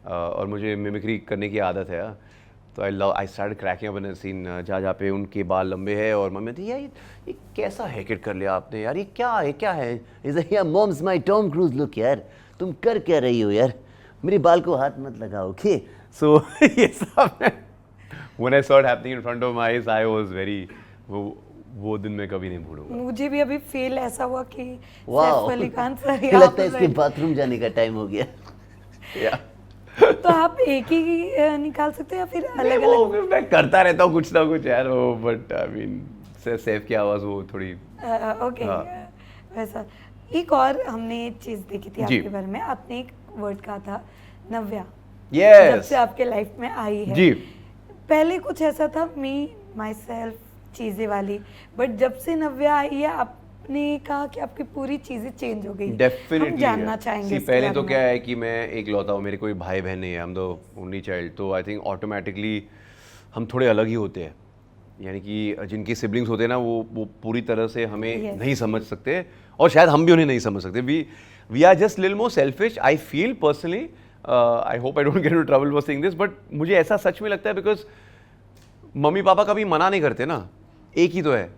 और मुझे मिमिक्री करने की आदत है, तो I start cracking up in a scene जहाँ पे उनके बाल लंबे हैं, और मम्मी थी यार ये कैसा हेयर कट कर लिया आपने यार, ये क्या है? यार moms my Tom Cruise look, यार तुम कर क्या रही हो यार, मेरे बाल को हाथ मत लगाओ। ओके, सो ये सब when I saw it happening in front of my eyes, I was very, वो दिन मैं कभी नहीं भूलूंगा। मुझे भी अभी फील ऐसा हुआ कि वाओ, सैफ अली खान सर लगता है इसके बाथरूम जाने का टाइम हो गया। या तो आप एक ही निकाल सकते हो या फिर अलग अलग? मैं करता रहता हूँ कुछ ना कुछ यार, वो बट आई मीन सैफ की आवाज़ वो थोड़ी ओके। वैसा एक और हमने चीज़ देखी थी आपके बारे में, आपने एक वर्ड कहा था नव्या, जब से आपके लाइफ में आई है जी। पहले कुछ ऐसा था मी माई सेल्फ चीज़ें वाली, बट जब से नव्या आई है आपने कहा कि आपकी पूरी चीज़ें चेंज हो गई। डेफिनेटली हम जानना चाहेंगे इसके पहले बारे तो में। क्या है कि मैं एक लौता हूँ, मेरे कोई भाई बहन नहीं है, हम तो ओनली चाइल्ड, तो आई थिंक ऑटोमेटिकली हम थोड़े अलग ही होते हैं, यानी कि जिनके सिबलिंग्स होते हैं ना, वो पूरी तरह से हमें नहीं समझ सकते, और शायद हम भी उन्हें नहीं समझ सकते। We are just little more selfish, I feel personally. I hope I don't get into trouble for saying this, but मुझे ऐसा सच में लगता है, बिकॉज मम्मी पापा कभी मना नहीं करते ना, एक ही तो है।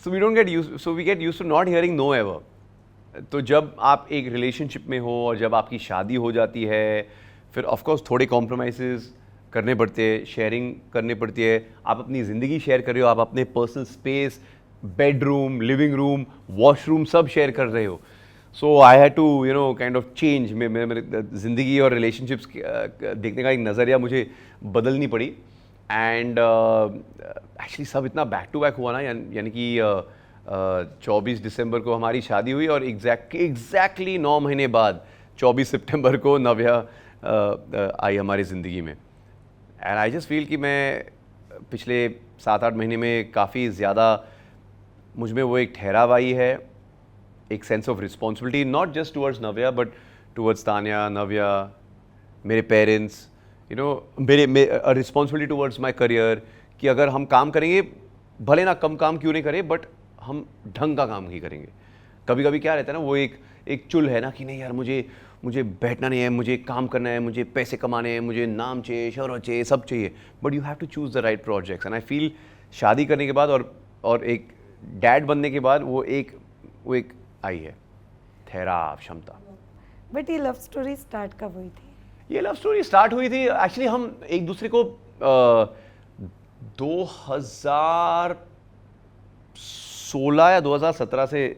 So we don't get used, so we get used to not hearing no ever. तो जब आप एक रिलेशनशिप में हो और जब आपकी शादी हो जाती है, फिर ऑफ कोर्स थोड़े कॉम्प्रोमाइजेस करने पड़ते हैं, शेयरिंग करनी पड़ती है। आप अपनी ज़िंदगी शेयर कर रहे हो, आप अपने personal space, bedroom, living room, washroom सब शेयर कर रहे हो। So I had to kind of change. मेरे ज़िंदगी और रिलेशनशिप्स देखने का एक नज़रिया मुझे बदलनी पड़ी। एंड एक्चुअली सब इतना बैक टू बैक हुआ ना, यानी कि 24 दिसंबर को हमारी शादी हुई और एग्जैक्टली 9 महीने बाद 24 सितंबर को नव्या आई हमारी ज़िंदगी में। एंड आई जस्ट फील कि मैं पिछले 7-8 महीने में काफ़ी ज़्यादा मुझ में वो एक ठहराव आई है, एक sense of responsibility, not just towards Navya but towards Tanya, Navya, मेरे पेरेंट्स, मेरे रिस्पॉन्सिबिलिटी टूवर्ड्स माई करियर, कि अगर हम काम करेंगे भले ना कम काम क्यों नहीं करें बट हम ढंग का काम ही करेंगे। कभी कभी क्या रहता है ना, वो एक चुल है ना कि नहीं यार मुझे बैठना नहीं है, मुझे काम करना है, मुझे पैसे कमाने हैं, मुझे नाम चाहिए, शोहरत चाहिए, सब चाहिए, but you have to choose the right projects. And I feel शादी करने के बाद और एक डैड बनने के बाद वो एक आई है ठहराव, क्षमता। बट ये लव स्टोरी स्टार्ट कब हुई थी? ये लव स्टोरी स्टार्ट हुई थी एक्चुअली हम एक दूसरे को 2016 या 2017 से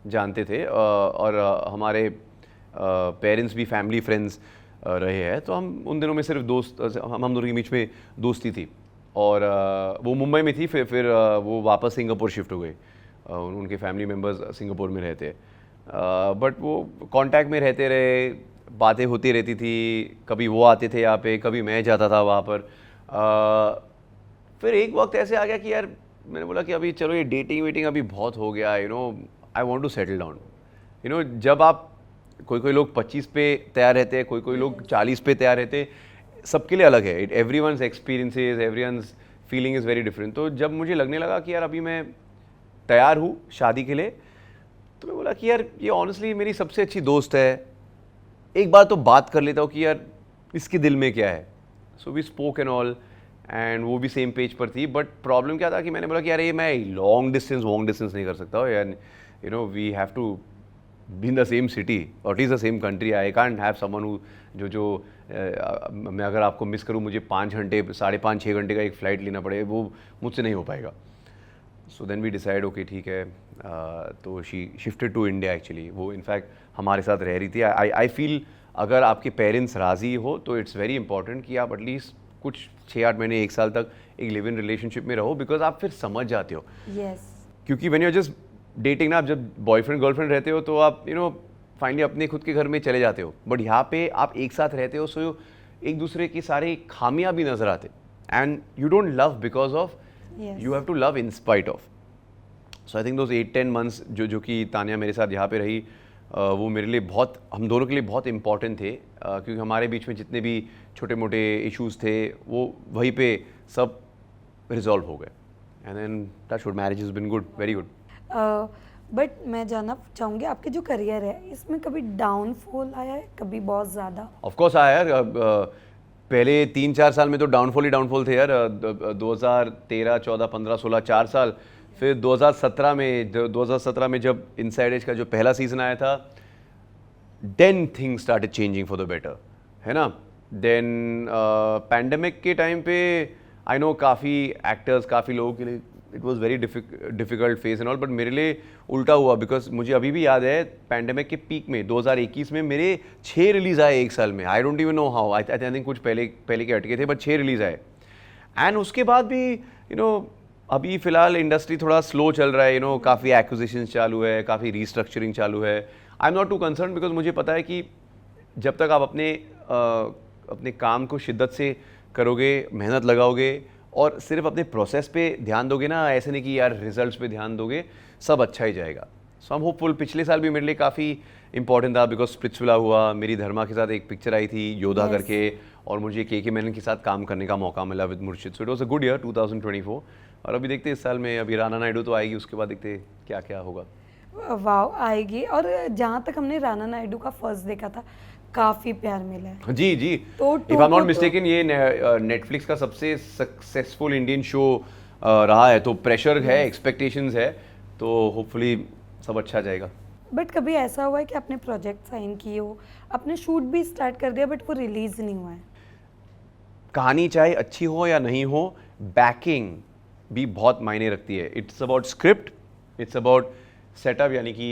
जानते थे, और हमारे पेरेंट्स भी फैमिली फ्रेंड्स रहे हैं। तो हम उन दिनों में सिर्फ दोस्त, हम दोनों के बीच में दोस्ती थी। और वो मुंबई में थी, फिर वो वापस सिंगापुर शिफ्ट हो गए। उनके फैमिली मेम्बर्स सिंगापुर में रहते हैं, बट वो कांटेक्ट में रहते रहे, बातें होती रहती थी। कभी वो आते थे यहाँ पे, कभी मैं जाता था वहाँ पर। फिर एक वक्त ऐसे आ गया कि यार मैंने बोला कि अभी चलो ये डेटिंग वेटिंग अभी बहुत हो गया, I want to settle down. जब आप कोई लोग 25 पे तैयार रहते हैं, कोई लोग 40 पे तैयार रहते हैं, सबके लिए अलग है। Everyone's experiences, everyone's feeling is very different. तो जब मुझे लगने लगा कि यार अभी मैं तैयार हूँ शादी के लिए, तो मैं बोला कि यार ये ऑनेस्टली मेरी सबसे अच्छी दोस्त है, एक बार तो बात कर लेता हूँ कि यार इसके दिल में क्या है। So we spoke and all, and वो भी सेम पेज पर थी। बट प्रॉब्लम क्या था कि मैंने बोला कि यार ये मैं लॉन्ग डिस्टेंस नहीं कर सकता, यार we have to be in the same city और at least the same country. I can't have someone who जो मैं अगर आपको मिस करूँ, मुझे 5 घंटे 5.5-6 घंटे का एक फ़्लाइट लेना पड़े, वो मुझसे नहीं हो पाएगा। So then we decide okay ठीक है। तो she shifted to India actually. वो इनफैक्ट हमारे साथ रह रही थी। आई फील अगर आपके पेरेंट्स राज़ी हो तो इट्स वेरी इंपॉर्टेंट कि आप एटलीस्ट कुछ 6-8 महीने 1 साल तक एक लिव इन रिलेशनशिप में रहो, बिकॉज आप फिर समझ जाते हो। Yes. क्योंकि when you are just dating ना, आप जब बॉयफ्रेंड गर्लफ्रेंड रहते हो तो आप फाइनली अपने खुद के घर में चले जाते हो, बट यहाँ पे आप एक साथ रहते हो, सो एक दूसरे की सारी खामियां भी नजर आते, and you don't love because of, you have to love in spite of. So I think those 8-10 months जो कि तान्या मेरे साथ यहाँ पे रही, वो मेरे लिए बहुत, हम दोनों के लिए बहुत इंपॉर्टेंट थे, क्योंकि हमारे बीच में जितने भी छोटे मोटे इश्यूज थे वो वहीं पे सब रिजॉल्व हो गए। And then touch wood, marriage has been good, very good. But मैं जानना चाहूँगी आपके जो करियर है इसमें कभी डाउनफॉल आया है, कभी बहुत ज़्यादा? ऑफ कोर्स आया यार। पहले 3-4 साल में तो डाउनफॉल ही डाउनफॉल थे यार। 2013, 14, 15, 16 4 साल। फिर 2017 में जब इनसाइड एज का जो पहला सीजन आया था, then things started changing for the better, है ना। देन पैंडेमिक के टाइम पे आई नो काफ़ी एक्टर्स, काफ़ी लोगों के लिए it was very difficult phase and all, but मेरे लिए उल्टा हुआ, बिकॉज मुझे अभी भी याद है पैंडेमिक के पीक में 2021 में मेरे 6 रिलीज़ आए एक साल में। I don't even know how, I think कुछ पहले के अटके थे, बट 6 रिलीज़ आए। एंड उसके बाद भी अभी फ़िलहाल इंडस्ट्री थोड़ा स्लो चल रहा है, काफ़ी एक्विजिशन चालू है, काफ़ी रीस्ट्रक्चरिंग चालू है। I am not too concern, because मुझे पता है कि जब तक आप अपने काम को शिद्दत से करोगे, मेहनत लगाओगे और सिर्फ अपने प्रोसेस पे ध्यान दोगे ना, ऐसे नहीं कि यार रिजल्ट्स पे ध्यान दोगे, सब अच्छा ही जाएगा। सो आई एम होपफुल। पिछले साल भी मेरे लिए काफ़ी इंपॉर्टेंट था, बिकॉज स्प्लिट्सविला हुआ, मेरी धर्मा के साथ एक पिक्चर आई थी योद्धा करके, और मुझे के मेनन के साथ काम करने का मौका मिला विद मुर्शिद। So it was a good year 2024। और अभी देखते इस साल में, अभी राना नायडू तो आएगी, उसके बाद देखते क्या क्या होगा। वाव, आएगी। और जहाँ तक हमने राना नायडू का फर्स्ट देखा था, काफ़ी प्यार मिला है। जी। तो if I am not mistaken ये नेटफ्लिक्स का सबसे सक्सेसफुल इंडियन शो रहा है, तो प्रेशर है, एक्सपेक्टेशंस है, तो होपफुली सब अच्छा जाएगा। बट कभी ऐसा हुआ है कि आपने प्रोजेक्ट साइन किए हो, आपने शूट भी स्टार्ट कर दिया, बट वो रिलीज नहीं हुआ है? कहानी चाहे अच्छी हो या नहीं हो, बैकिंग भी बहुत मायने रखती है. It's about script, it's about setup, यानी कि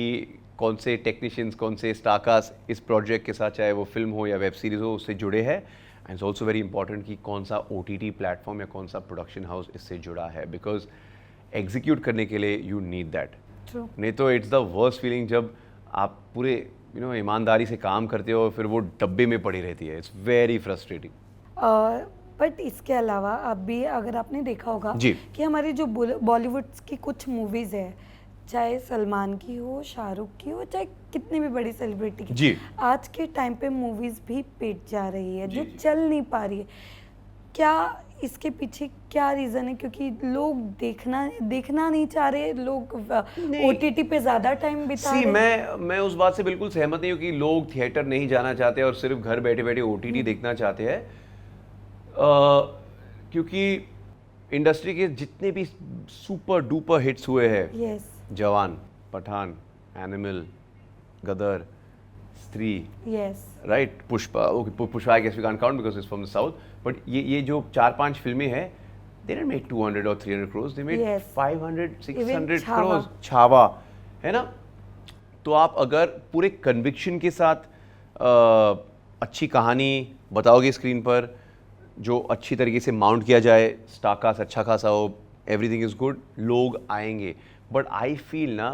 कौन से टेक्नीशियंस, कौन से स्टारकास्ट इस प्रोजेक्ट के साथ, चाहे वो फिल्म हो या वेब सीरीज हो, उससे जुड़े हैं. And it's also very important कि कौन सा OTT प्लेटफॉर्म या कौन सा प्रोडक्शन हाउस इससे जुड़ा है, बिकॉज एग्जीक्यूट करने के लिए यू नीड दैट. ट्रू. नहीं तो इट्स द वर्स्ट फीलिंग जब आप पूरे ईमानदारी से काम करते हो, फिर वो डब्बे में पड़ी रहती है. It's very frustrating. बट इसके अलावा अभी अगर आपने देखा होगा जी. कि हमारी जो बॉलीवुड की कुछ मूवीज़ है, चाहे सलमान की हो, शाहरुख की हो, चाहे कितनी भी बड़ी सेलिब्रिटी की, जी. आज के टाइम पे मूवीज़ भी पिट जा रही है, जो चल नहीं पा रही है. क्या इसके पीछे क्या रीज़न है? क्योंकि लोग देखना नहीं चाह रहे, लोग OTT पे ज़्यादा टाइम बिता सी, रहे. मैं उस बात से बिल्कुल सहमत नहीं हूँ कि लोग थिएटर नहीं जाना चाहते और सिर्फ घर बैठे बैठे OTT देखना चाहते हैं. क्योंकि इंडस्ट्री के जितने भी सुपर डुपर हिट्स हुए हैं, यस. जवान, Pathan, Animal, Gadar, Stree, yes. Right, Pushpa. Okay, Pushpa I guess we can't count because it's from the south. But ये जो 4-5 फिल्में हैं, they didn't make 200 or 300 crores, they made Yes. 500-600 Even Chhaava. crores. Chhaava, है ना. तो आप अगर पूरे कन्विक्शन के साथ अच्छी कहानी बताओगे स्क्रीन पर, जो अच्छी तरीके से माउंट किया जाए, स्टारकास्ट अच्छा खासा हो, एवरीथिंग इज़ गुड, लोग आएंगे. बट आई फील ना,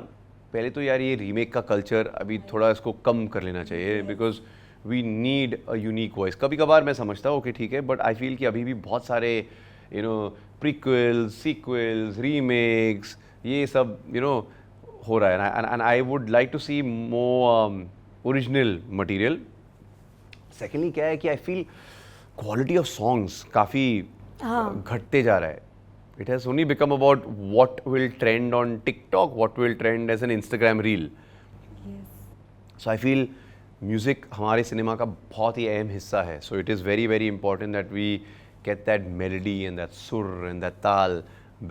पहले तो यार ये रीमेक का कल्चर अभी थोड़ा इसको कम कर लेना चाहिए, because we need a unique voice. कभी कभार मैं समझता हूँ ओके ठीक है, बट आई फील कि अभी भी बहुत सारे प्रीक्वल्स, सीक्वल्स, रीमेक्स, ये सब हो रहा है. And I would like to see more original material. Secondly क्या है कि I feel quality of songs काफ़ी घटते जा रहा है. It has only become about what will trend on TikTok, what will trend as an Instagram reel. Yes. So I feel music हमारे cinema का बहुत ही अहम हिस्सा है. So it is very very important that we get that melody and that sur and that tal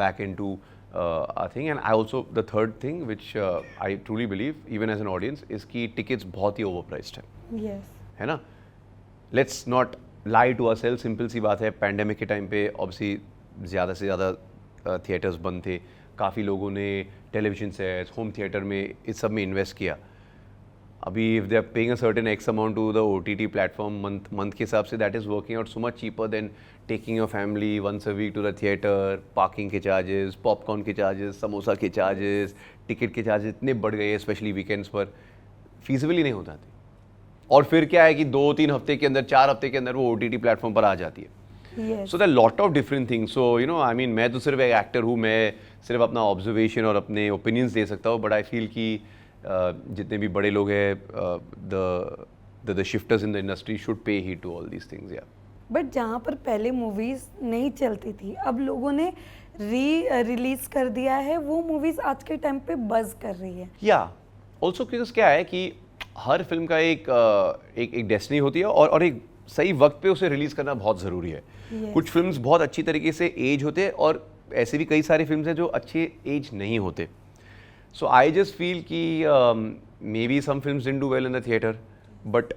back into our thing. And I also, the third thing which I truly believe even as an audience is कि tickets बहुत ही overpriced है. Yes. है ना. Let's not lie to ourselves. Simple सी बात है, pandemic के time पे ऑब्वियसली ज़्यादा से ज़्यादा थिएटर्स बंद थे. काफ़ी लोगों ने टेलीविजन सेट्स, होम थिएटर में, इस सब में इन्वेस्ट किया. अभी if they are paying a certain X amount to the OTT platform month के हिसाब से, that is working out so much cheaper than taking your family once a week to the theatre. Parking के charges, popcorn के charges, samosa के charges, ticket के charges इतने बढ़ गए हैं, स्पेशली वीकेंड्स पर. फीजिबली नहीं होता थे. और फिर क्या है कि 2-3 हफ्ते के अंदर, 4 हफ्ते के अंदर वो OTT प्लेटफॉर्म पर आ जाती है. Yes. So that lot of different things. So I mean, मैं तो सिर्फ एक एक्टर हूँ, मैं सिर्फ अपना ऑब्जर्वेशन और अपने ओपिनियंस दे सकता हूँ. बट आई फील कि जितने भी बड़े लोग हैं, the shifters in the industry should pay heed to all these things. या बट जहाँ पर पहले मूवीज़ नहीं चलती थी, अब लोगों ने रिलीज कर दिया है, वो मूवीज़ आज के टाइम पे बज़ कर रही है. या ऑल्सो बिकॉज क्या है कि हर फिल्म का एक डेस्टिनी होती है और एक सही वक्त पे उसे रिलीज़ करना बहुत ज़रूरी है. Yes. कुछ फिल्म्स बहुत अच्छी तरीके से एज होते हैं और ऐसे भी कई सारे फिल्म्स हैं जो अच्छे एज नहीं होते. सो आई जस्ट फील कि maybe some films didn't do well in the theatre, but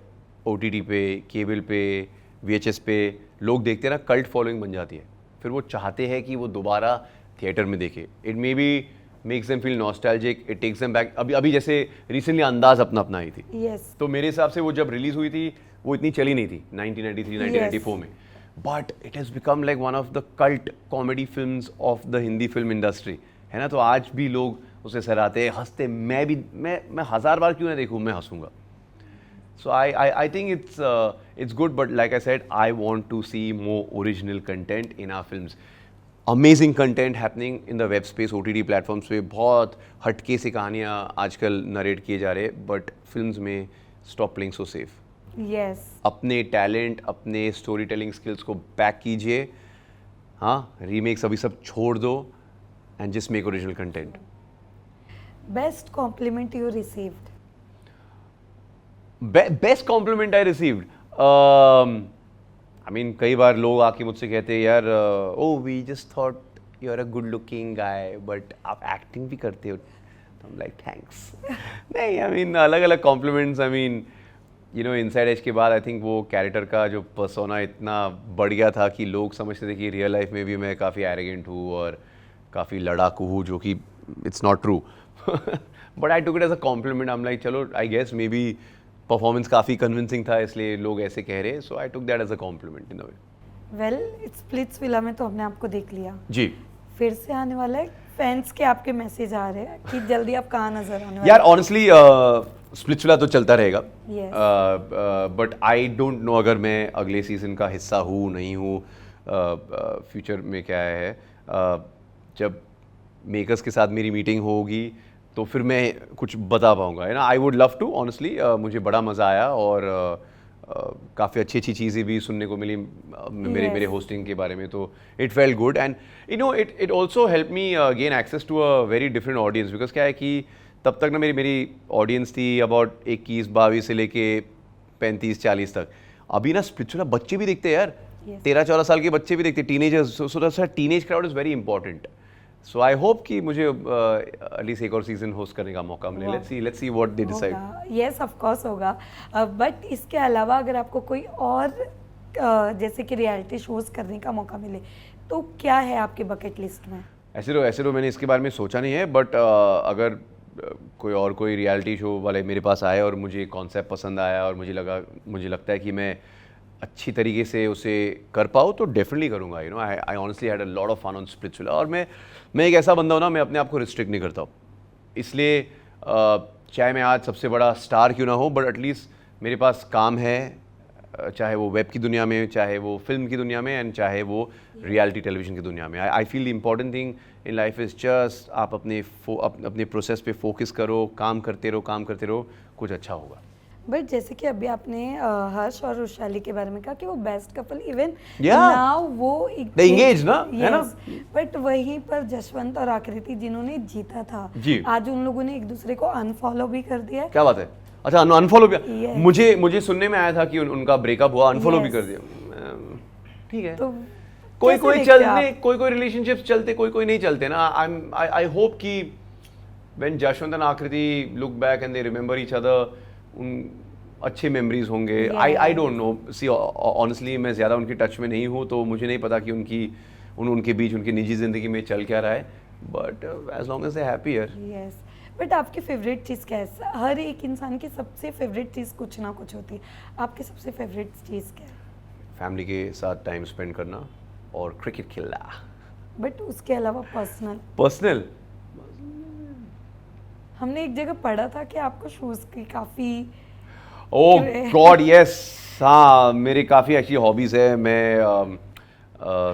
OTT पे, केबल पे, VHS पे लोग देखते हैं ना, कल्ट फॉलोइंग बन जाती है. फिर वो चाहते हैं कि वो दोबारा थिएटर में देखे. It maybe makes them feel nostalgic, it takes them back. अभी जैसे रिसेंटली अंदाज अपना आई थी. Yes. तो मेरे हिसाब से वो जब रिलीज हुई थी वो इतनी चली नहीं थी 1993-1994 में. But it has become like one of the cult comedy films of the Hindi film industry, है ना. तो आज भी लोग उसे सराहते, हंसते. मैं 1000 बार क्यों ना देखूँ, मैं हंसूंगा. So I think it's good, but like I said, I want to see more original content in our films. Amazing content happening in the web space, OTT platforms पे बहुत हटके से कहानियाँ आजकल नरेट किए जा रहे हैं. बट फिल्म्स में stop playing so safe. Yes. अपने टैलेंट, अपने स्टोरी टेलिंग स्किल्स को बैक कीजिए. हाँ, रीमेक्स अभी सब छोड़ दो and just make original content. Best compliment you received? Best compliment I received, I mean कई बार लोग आके मुझसे कहते हैं यार, oh we just thought you are a good looking guy, but आप एक्टिंग भी करते हो. तो I'm like, थैंक्स. नहीं, आई मीन अलग अलग compliments. I mean you know Inside Edge के बाद आई थिंक वो कैरेक्टर का जो पर्सोना इतना बढ़ गया था कि लोग समझते थे कि रियल लाइफ में भी मैं काफ़ी एरोगेंट हूँ और काफ़ी लड़ाकू हूँ, जो कि it's not true. But I took it as a compliment. I am like चलो I guess maybe performance काफ़ी कन्विंसिंग था इसलिए लोग ऐसे कह रहे हैं. So I took that as a compliment in a way. Well Splitsvilla में तो हमने आपको देख लिया, जी फिर से आने वाला है. फैंस के आपके मैसेज आ रहे हैं कि जल्दी आप कहाँ नजर आने वाले यार ऑनेस्टली स्प्लिट्सविला तो चलता रहेगा. Yes. But I don't no अगर मैं अगले सीजन का हिस्सा हूँ नहीं हूँ, फ्यूचर में क्या है. जब मेकर्स के साथ मेरी मीटिंग होगी तो फिर मैं कुछ बता पाऊँगा, है ना. I would love to honestly. मुझे बड़ा मज़ा आया और काफ़ी अच्छी अच्छी चीज़ें भी सुनने को मिली मेरे होस्टिंग के बारे में. तो it felt good and you know it also help me gain access to a very different audience. Because क्या है कि तब तक ना मेरी ऑडियंस थी अबाउट 21-22 से लेके 35-40 तक. अभी ना स्प्लिट्सविला बच्चे भी देखते हैं यार. 13-14 साल के बच्चे भी देखते, teenagers. So that's teenage crowd is very important. So I hope कि मुझे एटलीस्ट एक और सीजन होस्ट करने का मौका मिले. Let's see what they decide. Yes of course होगा. बट इसके अलावा अगर आपको कोई और जैसे कि रियलिटी शोज करने का मौका मिले तो क्या है आपके बकेट लिस्ट में? ऐसे तो मैंने इसके बारे में सोचा नहीं है. बट अगर कोई रियलिटी शो वाले मेरे पास आए और मुझे कॉन्सेप्ट पसंद आया और मुझे लगता है कि मैं अच्छी तरीके से उसे कर पाऊँ तो डेफिनेटली करूँगा. You know I honestly had a lot of fun on Splitsvilla. और मैं एक ऐसा बंदा हूँ ना, मैं अपने आप को रिस्ट्रिक्ट नहीं करता हूँ. इसलिए चाहे मैं आज सबसे बड़ा स्टार क्यों ना हो, बट एटलीस्ट मेरे पास काम है, चाहे वो वेब की दुनिया में, चाहे वो फिल्म की दुनिया में, एंड चाहे वो रियलिटी टेलीविज़न की दुनिया में. I feel the important thing in life is just आप अपने प्रोसेस पे फोकस करो, काम करते रहो, कुछ अच्छा होगा. बट जैसे कि अभी आपने हर्ष और वैशाली के बारे में कहा कि वो best couple, even Yeah. Now वो They engaged ना, है ना? बट वहीं पर जसवंत और आकृति जिन्होंने जीता था, जी. आज उन लोगों ने एक दूसरे को अनफॉलो भी कर दिया है. क्या बात है. अच्छा अनफॉलो भी. Yes. मुझे सुनने में आया था कि उनका ब्रेकअप हुआ, अनफॉलो भी Yes. कर दिया. ठीक है. तो कोई कैसे देखते हैं आप? कोई रिलेशनशिप्स चलते, कोई नहीं चलते ना. आई होप कि व्हेन जशवंत एंड आकृति look back and they remember each other, उन अच्छे मेमोरीज होंगे. आई डोंट नो. सी ऑनेस्टली मैं ज़्यादा उनकी टच में नहीं हूँ तो मुझे नहीं पता कि उनके बीच उनकी निजी ज़िंदगी में चल क्या रहा है. But as long as they happy यार. यस. बट आपकी फेवरेट चीज़ क्या है? हर एक इंसान की सबसे फेवरेट चीज़ कुछ ना कुछ होती है. आपकी सबसे फेवरेट चीज़ क्या है? फैमिली के साथ टाइम स्पेंड करना और क्रिकेट खेलना. बट उसके अलावा पर्सनल हमने एक जगह पढ़ा था कि आपको शूज़ की काफ़ी ओह गॉड यस. हाँ मेरे काफ़ी अच्छी हॉबीज़ है. मैं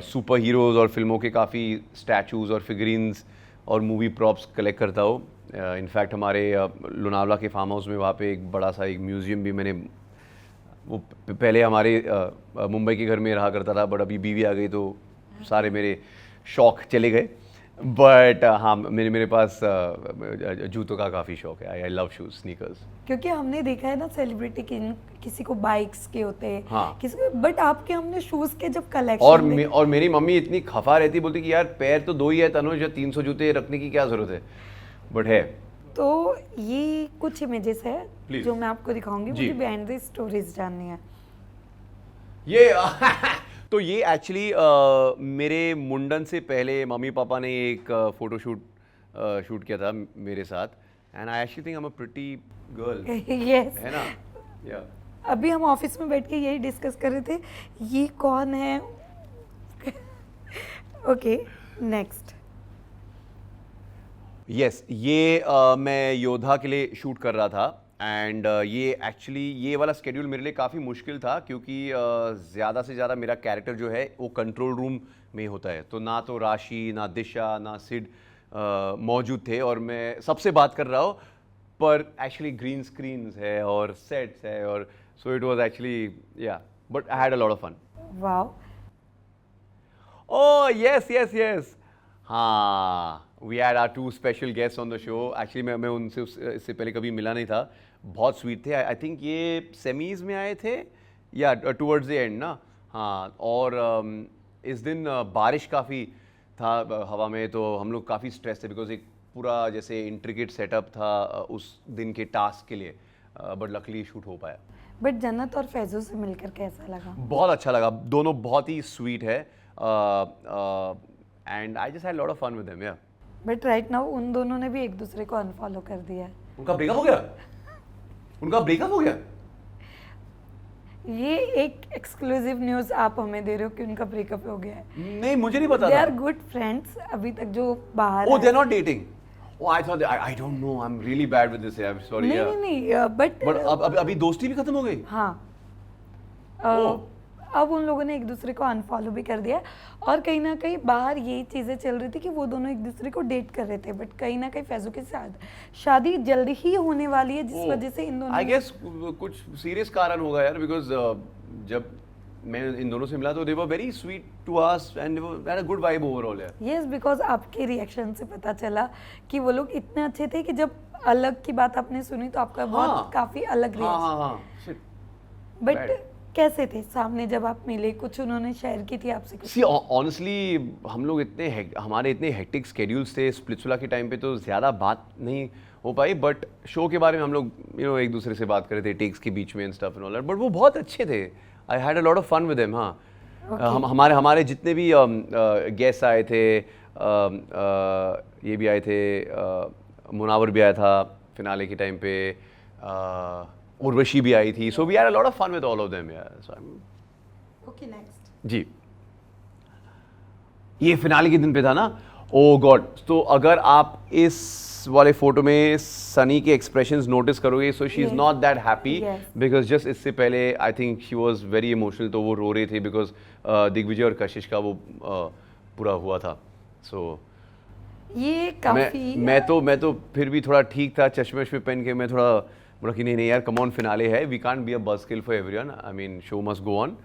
सुपर हीरोज़ और फिल्मों के काफ़ी स्टैचूज़ और फिगरीन्स और मूवी प्रॉप्स कलेक्ट करता हूँ. इनफैक्ट हमारे लोनावला के फार्म हाउस में वहाँ पे एक बड़ा सा एक म्यूज़ियम भी मैंने, वो पहले हमारे मुंबई के घर में रहा करता था, बट अभी बीवी आ गई तो सारे मेरे शौक चले गए. बट हाँ मेरे पास जूतों का काफ़ी शौक है. I love shoes, sneakers. क्योंकि हमने देखा है ना सेलिब्रिटी किसी को बाइक्स के होते हैं, हाँ. किसी को, बट आपके हमने शूज़ के जब कलेक्शन और मेरी मम्मी इतनी खफा रहती, बोलती कि यार पैर तो 2 ही है तनुज, 300 जूते रखने की क्या ज़रूरत है. बट है. तो ये कुछ इमेजेस है Please. जो मैं आपको दिखाऊंगी. जी. मुझे बिहाइंड द स्टोरीज जाननी है. ये तो ये एक्चुअली मेरे मुंडन से पहले मम्मी पापा ने एक फोटोशूट शूट किया था मेरे साथ. And I actually think I am a pretty girl. Yes. है ना. या अभी हम ऑफिस में बैठ के यही डिस्कस कर रहे थे, ये कौन है. Okay next. यस ये मैं योद्धा के लिए शूट कर रहा था. एंड ये एक्चुअली ये वाला स्केड्यूल मेरे लिए काफ़ी मुश्किल था क्योंकि ज़्यादा से ज़्यादा मेरा कैरेक्टर जो है वो कंट्रोल रूम में होता है. तो ना तो राशि, ना दिशा, ना सिड मौजूद थे और मैं सबसे बात कर रहा हूँ, पर एक्चुअली ग्रीन स्क्रीन्स है और सेट्स है और so it was actually yeah but I had a lot of fun. Wow. Oh yes. हाँ we had our 2 special guest on the show. Actually मैं उनसे इससे पहले कभी मिला नहीं था. बहुत स्वीट थे. आई थिंक ये सेमीज़ में आए थे या टुवर्ड्स द एंड ना. हाँ और इस दिन बारिश काफ़ी था हवा में, तो हम लोग काफ़ी स्ट्रेस थे बिकॉज एक पूरा जैसे इंट्रिकेट सेटअप था उस दिन के टास्क के लिए. बट लकली शूट हो पाया. बट जन्नत और फैजू से मिलकर कैसा लगा? बहुत अच्छा लगा, दोनों बहुत ही स्वीट है and I just had lot of fun with them. या बट राइट नाउ उन दोनों ने भी एक दूसरे को अनफॉलो कर दिया है। उनका ब्रेकअप हो गया, उनका ब्रेकअप हो गया। ये एक एक्सक्लूसिव न्यूज आप हमें दे रहे हो कि उनका ब्रेकअप हो गया है। नहीं मुझे नहीं पता दे था। आर गुड फ्रेंड्स अभी तक जो बाहर Oh, है। they're not dating. Oh, I thought I don't know. I'm really bad with this. I'm sorry. नहीं Yeah. नहीं नहीं बट But अब अभी दोस्ती भी खत्म हो गई। हाँ अब उन लोगों ने एक दूसरे को अनफॉलो भी कर दिया और कहीं ना कहीं बाहर यही चीज़ें चल रही थी कि वो दोनों एक दूसरे को डेट कर रहे थे, बट कहीं ना कहीं फैजू के साथ शादी जल्दी ही होने वाली है, जिस वजह से इन दोनों आई गेस कुछ सीरियस कारण होगा यार, बिकॉज जब मैं इन दोनों से मिला तो they were very sweet to us and had a good vibe overall यार। यस बिकॉज आपके रिएक्शन से पता चला कि वो लोग इतने अच्छे थे कि जब अलग की बात आपने सुनी तो आपका बहुत काफी अलग हाँ रिएक्शन। हाँ शिट। बट कैसे थे सामने जब आप मिले? कुछ उन्होंने शेयर की थी आपसे कुछ? सी ऑनेस्टली हम लोग हमारे इतने हेक्टिक स्केड्यूल्स थे स्प्लिट्सविला के टाइम पे, तो ज़्यादा बात नहीं हो पाई, बट शो के बारे में हम लोग एक दूसरे से बात कर रहे थे टेक्स के बीच में and stuff and all that, but वो बहुत अच्छे थे। I had a lot of fun with them. हाँ हमारे जितने भी गेस्ट आए थे, ये भी आए थे, मुनावर भी आया था फिनाले के टाइम पे, उर्वशी भी आई थी, so we had a lot of fun with all of them यार। सो ओके नेक्स्ट जी ये फिनाले के दिन पे था ना। ओ गॉड, तो अगर आप इस वाले फोटो में सनी के एक्सप्रेशंस नोटिस करोगे, so she is not that happy because just इससे पहले I think she was very emotional, तो वो रो रहे थे बिकॉज दिग्विजय और कशिश का वो पूरा हुआ था। सो ये काफी मैं तो फिर भी थोड़ा ठीक था, चश्मे वश्मे पहन के मैं थोड़ा बोला कि नहीं यार कम ऑन फिनाले है, वी कांट बी अ बस किल for everyone, I mean show must go on.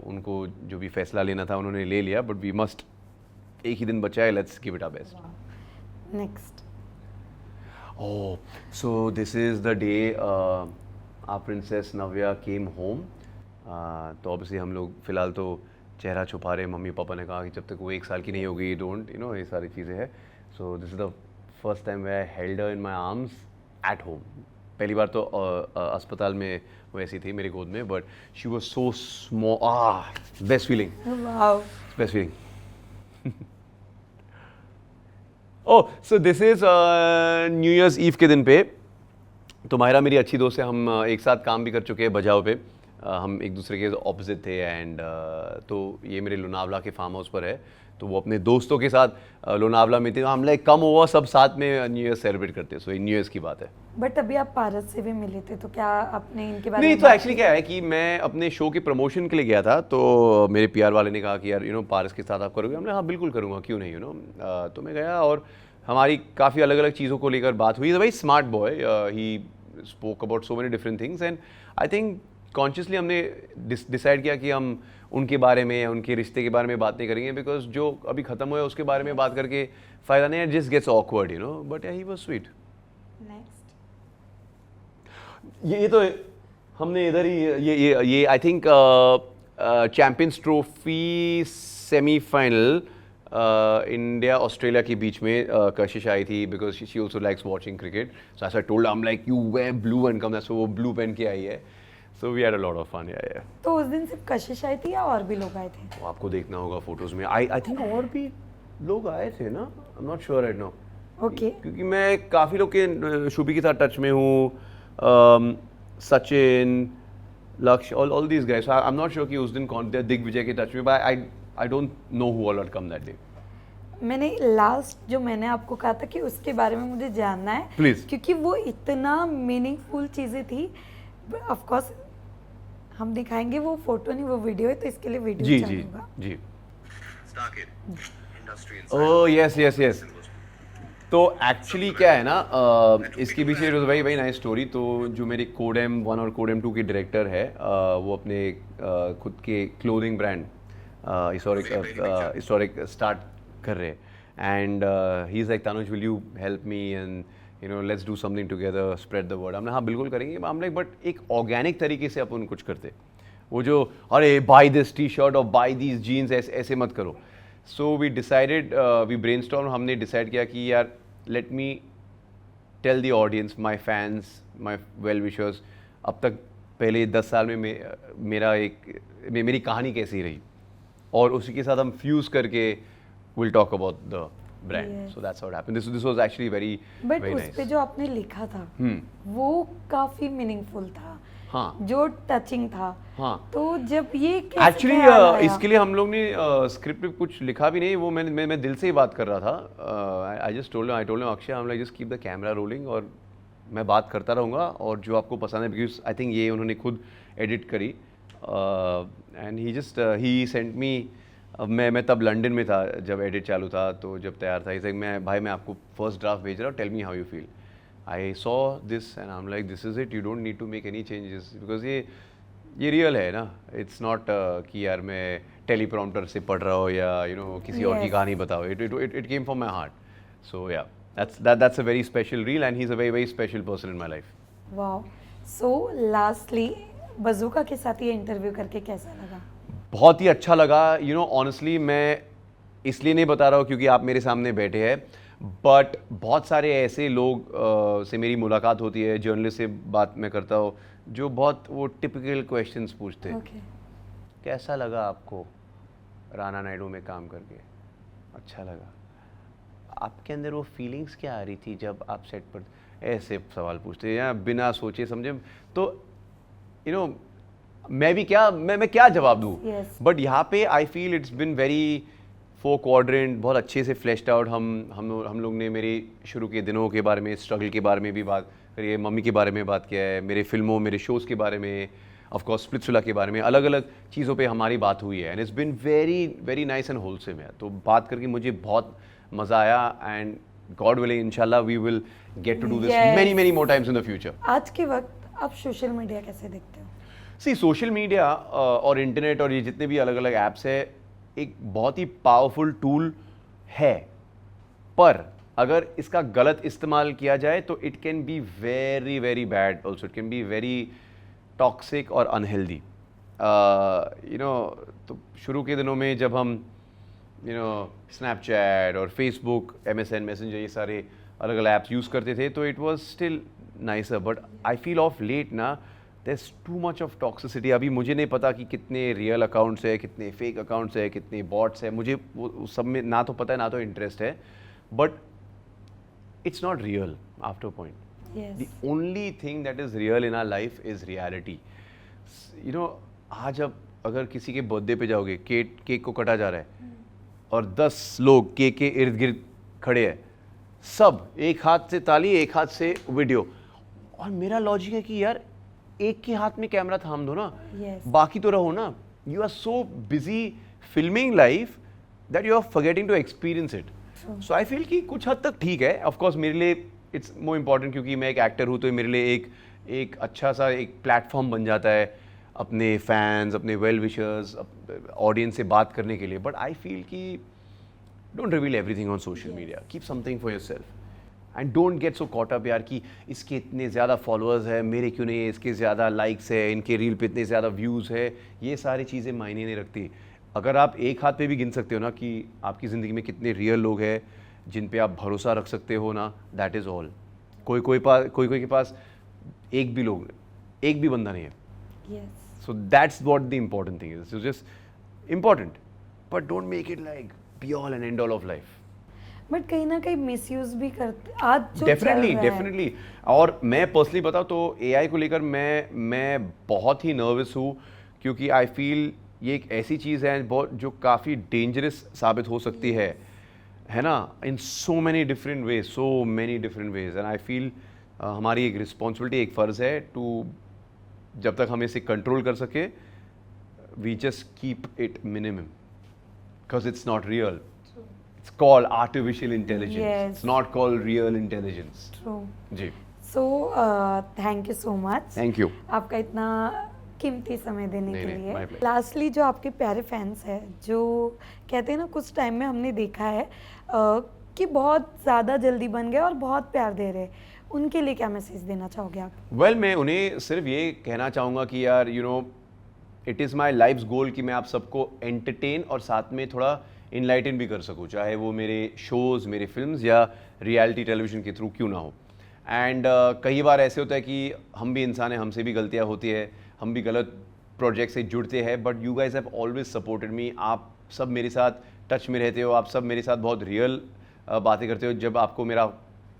उनको जो भी फैसला लेना था उन्होंने ले लिया, बट वी मस्ट, एक ही दिन बचा है, let's give it our best. Next Oh, so this is the day our princess Navya came home. तो ऑब्वियसली हम लोग फिलहाल तो चेहरा छुपा रहे हैं, मम्मी पापा ने कहा कि जब तक वो 1 साल की नहीं होगी डोंट ये सारी चीज़ें हैं। So this is the first time way I held her in my arms at home. पहली बार तो अस्पताल में वो ऐसी थी मेरी गोद में, but she was so small. Best feeling, wow best feeling. Oh so this is new year's eve के दिन पे, तो माहिरा मेरी अच्छी दोस्त है, हम एक साथ काम भी कर चुके हैं बजाओ पे, हम एक दूसरे के ऑपोजिट थे एंड तो ये मेरे लोनावला के फार्म हाउस पर है, तो वो अपने दोस्तों के साथ लोनावला में थे, हम लाइक कम हुआ सब साथ में न्यू ईयर सेलिब्रेट करते हैं। सो न्यू ईयर्स की बात है। बट अभी आप पारस से भी मिले थे, तो क्या आपने इनके बारे नहीं में तो एक्चुअली क्या है कि मैं अपने शो के प्रमोशन के लिए गया था, तो मेरे पीआर वाले ने कहा कि यार पारस के साथ आप करोगे? हमने हाँ बिल्कुल करूँगा, क्यों नहीं तो मैं गया और हमारी काफ़ी अलग अलग चीज़ों को लेकर बात हुई। Is a very smart boy, he spoke about so many different things and I think consciously हमने डिसाइड किया कि हम उनके बारे में या उनके रिश्ते के बारे में बात नहीं करेंगे, बिकॉज जो अभी ख़त्म हुआ है उसके बारे में बात करके फ़ायदा नहीं है, just gets awkward but he was sweet. Next ये तो हमने इधर ही ये I think Champions Trophy semifinal India Australia के बीच में कशिश आई थी, because she also likes watching cricket, so I told I am like you wear blue and come, so वो ब्लू पहन के आई है, so we had a lot of fun. या तो उस दिन सिर्फ कशिश आई थी या और भी लोग आए थे? वो आपको देखना होगा फोटोज में, आई थिंक और भी लोग आए थे ना, आई am not sure right now. Okay क्योंकि मैं काफ़ी लोग के शुभी के साथ टच में हूँ, सचिन, लक्ष्य, all these guys, I am not sure कि उस दिन कौन थे दिग्विजय के टच में, but I don't know who all had come that day. मैंने लास्ट जो मैंने आपको कहा था कि उसके बारे में मुझे जानना है, Please. क्योंकि वो इतना मीनिंगफुल चीज़ें थी। ऑफ कोर्स हम दिखाएंगे, वो फोटो नहीं वो वीडियो है, तो इसके लिए वीडियो जी चाहिए जी होगा। जी। Oh yes yes yes. तो एक्चुअली क्या है ना, इसके पीछे भाई नाइस स्टोरी। तो जो मेरे कोडेम 1 और कोडेम 2 के डायरेक्टर है, वो अपने खुद के क्लोथिंग ब्रांड हिस्टोरिक स्टार्ट कर रहे हैं and he is like Tanuj will you help me and let's do something together, spread the word. हमने हाँ बिल्कुल करेंगे, हम लाइक बट एक ऑर्गेनिक तरीके से अपन कुछ करते, वो जो अरे बाय दिस टी शर्ट और बाय दीज जीन्स ऐसे मत करो। So we decided, we brainstorm, हमने डिसाइड किया कि यार let me tell the audience, my fans, my well wishers, अब तक पहले 10 साल में मेरी कहानी कैसी रही, और उसी के साथ हम फ्यूज करके will talk about the brand. So that's what happened. This was actually very but very उस नाइस. पे जो आपने लिखा था वो काफी मीनिंगफुल था, हाँ. जो टचिंग था. हाँ. तो जब ये कैसे एक्चुअली ख्याल आया? इसके लिए हम लोग ने स्क्रिप्ट में कुछ लिखा भी नहीं, वो मैं दिल से ही बात कर रहा था. I told him Akshay, I am like just keep the camera rolling और मैं बात करता रहूँगा और जो आपको पसंद है, बिकॉज आई थिंक ये उन्होंने खुद एडिट करी एंड ही सेंट मी. मैं तब लंदन में था जब एडिट चालू था, तो जब तैयार था इसे मैं आपको फर्स्ट ड्राफ्ट भेज रहा हूँ, tell me how you feel. I saw this and I am like this is it, you don't need to make any changes, because ये रियल है ना. इट्स नॉट कि यार मैं टेलीप्रॉम्प्टर से पढ़ रहा हूँ या किसी और की Yes. कहानी बताओ. It came from my heart. So yeah that's a very special reel and he's a very special person in my life. Wow. So lastly bazooka के साथ ये इंटरव्यू करके कैसा लगा? बहुत ही अच्छा लगा. ऑनेस्टली मैं इसलिए नहीं बता रहा हूँ क्योंकि आप मेरे सामने बैठे हैं, बट बहुत सारे ऐसे लोग से मेरी मुलाकात होती है, जर्नलिस्ट से बात मैं करता हूँ, जो बहुत वो टिपिकल क्वेश्चंस पूछते हैं. ओके. कैसा लगा आपको राणा नायडू में काम करके? अच्छा लगा. आपके अंदर वो फीलिंग्स क्या आ रही थी जब आप सेट पर? ऐसे सवाल पूछते हैं या बिना सोचे समझे. तो मैं क्या जवाब दूँ. Yes. बट यहाँ पे I feel it's been very 4 quadrant, बहुत अच्छे से फ्लैश्ड आउट. हम लोग ने मेरे शुरू के दिनों के बारे में, स्ट्रगल के बारे में भी बात करी है, मम्मी के बारे में बात किया है, मेरे फिल्मों मेरे शोज़ के बारे में, ऑफ कोर्स स्प्लिट्सविला के बारे में, अलग अलग चीज़ों पे हमारी बात हुई है and it's been very very nice and wholesome है. तो बात करके मुझे बहुत मज़ा आया एंड गॉड विलिंग इंशाल्लाह we will get to do this Yes. many more times in the future. आज के वक्त आप सोशल मीडिया कैसे देखते हो? सी सोशल मीडिया और इंटरनेट और ये जितने भी अलग अलग ऐप्स है, एक बहुत ही पावरफुल टूल है, पर अगर इसका गलत इस्तेमाल किया जाए तो it can be very very bad also. It can be very toxic और अनहेल्दी. तो शुरू के दिनों में जब हम स्नैपचैट और फेसबुक, MSN मैसेंजर, ये सारे अलग अलग ऐप्स यूज़ करते थे, तो it was still nicer. But I feel of late ना there is too much of toxicity. अभी मुझे नहीं पता कि कितने रियल अकाउंट्स है, कितने फेक अकाउंट्स है, कितने बॉट्स है, मुझे वो सब में ना तो पता है ना तो इंटरेस्ट है. But it's not real after a point. Yes. The only thing that is real in our life is reality. आज अब अगर किसी के बर्थडे पे जाओगे, केक को कटा जा रहा है और 10 लोग केक के इर्द गिर्द खड़े हैं, सब एक हाथ से ताली, एक हाथ से वीडियो. और मेरा लॉजिक है कि यार एक के हाथ में कैमरा थाम दो ना, Yes. बाकी तो रहो ना. You are so busy filming life that you are forgetting to experience it. So I feel कि कुछ हद तक ठीक है. ऑफ कोर्स मेरे लिए इट्स मोर इम्पॉर्टेंट क्योंकि मैं एक एक्टर हूँ, तो मेरे लिए एक अच्छा सा एक प्लेटफॉर्म बन जाता है अपने फैंस, अपने वेल विशर्स, ऑडियंस से बात करने के लिए. बट आई फील कि don't reveal everything on social media. Keep something for yourself and don't get so caught up यार कि इसके इतने ज़्यादा फॉलोअर्स है, मेरे क्यों नहीं है, इसके ज़्यादा लाइक्स है, इनके रील पे इतने ज़्यादा व्यूज़ है. ये सारी चीज़ें मायने नहीं रखती. अगर आप एक हाथ पे भी गिन सकते हो ना कि आपकी ज़िंदगी में कितने रियल लोग हैं जिन पे आप भरोसा रख सकते हो ना, दैट इज़ ऑल. कोई के पास एक भी बंदा नहीं है. Yes. So that's what the important thing is. So just important, but don't make it like be all and and all of life. But कहीं ना कहीं मिसयूज भी करते आज जो डेफिनेटली चल रहा है. डेफिनेटली. और मैं पर्सनली बताऊँ तो AI को लेकर मैं बहुत ही नर्वस हूँ क्योंकि आई फील ये एक ऐसी चीज़ है बहुत जो काफ़ी डेंजरस साबित हो सकती है ना, in so many different ways. And I feel हमारी एक रिस्पॉन्सिबिलिटी, एक फ़र्ज़ है टू, जब तक हम इसे कंट्रोल कर सके, we just keep it minimum because it's not real. It's called artificial intelligence. Yes. It's not called real intelligence. True. जी, so thank you so much. Thank you. आपका इतना कीमती समय देने नहीं, के नहीं, लिए. my pleasure. लास्टली जो आपके प्यारे फैंस हैं, जो कहते हैं ना, कुछ टाइम में हमने देखा है कि बहुत ज़्यादा जल्दी बन गए और बहुत प्यार दे रहे हैं, उनके लिए क्या मैसेज देना चाहोगे आप? वेल मैं उन्हें सिर्फ ये कहना चाहूँगा कि यार इट इज़ माई लाइफ्स गोल कि मैं आप सबको एंटरटेन और साथ में थोड़ा इनलाइटन भी कर सकूँ, चाहे वो मेरे शोज़, मेरे फिल्म्स या रियलिटी टेलीविज़न के थ्रू क्यों ना हो. एंड कई बार ऐसे होता है कि हम भी इंसान हैं, हमसे भी गलतियाँ होती है, हम भी गलत प्रोजेक्ट से जुड़ते हैं, but you guys have always supported me. आप सब मेरे साथ टच में रहते हो, आप सब मेरे साथ बहुत रियल बातें करते हो। जब आपको मेरा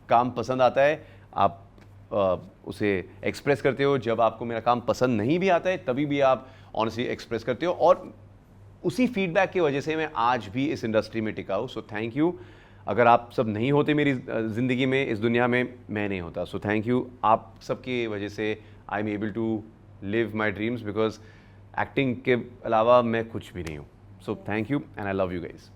काम पसंद आता है आप उसे एक्सप्रेस करते हो, जब आपको मेरा काम पसंद नहीं भी आता है तभी भी आप ऑनेस्टली एक्सप्रेस करते हो, और उसी फीडबैक की वजह से मैं आज भी इस इंडस्ट्री में टिका हूँ। So thank you. अगर आप सब नहीं होते मेरी ज़िंदगी में, इस दुनिया में, मैं नहीं होता। So thank you. आप सबकी वजह से I am able to live my dreams, because acting के अलावा मैं कुछ भी नहीं हूँ। So thank you and I love you guys.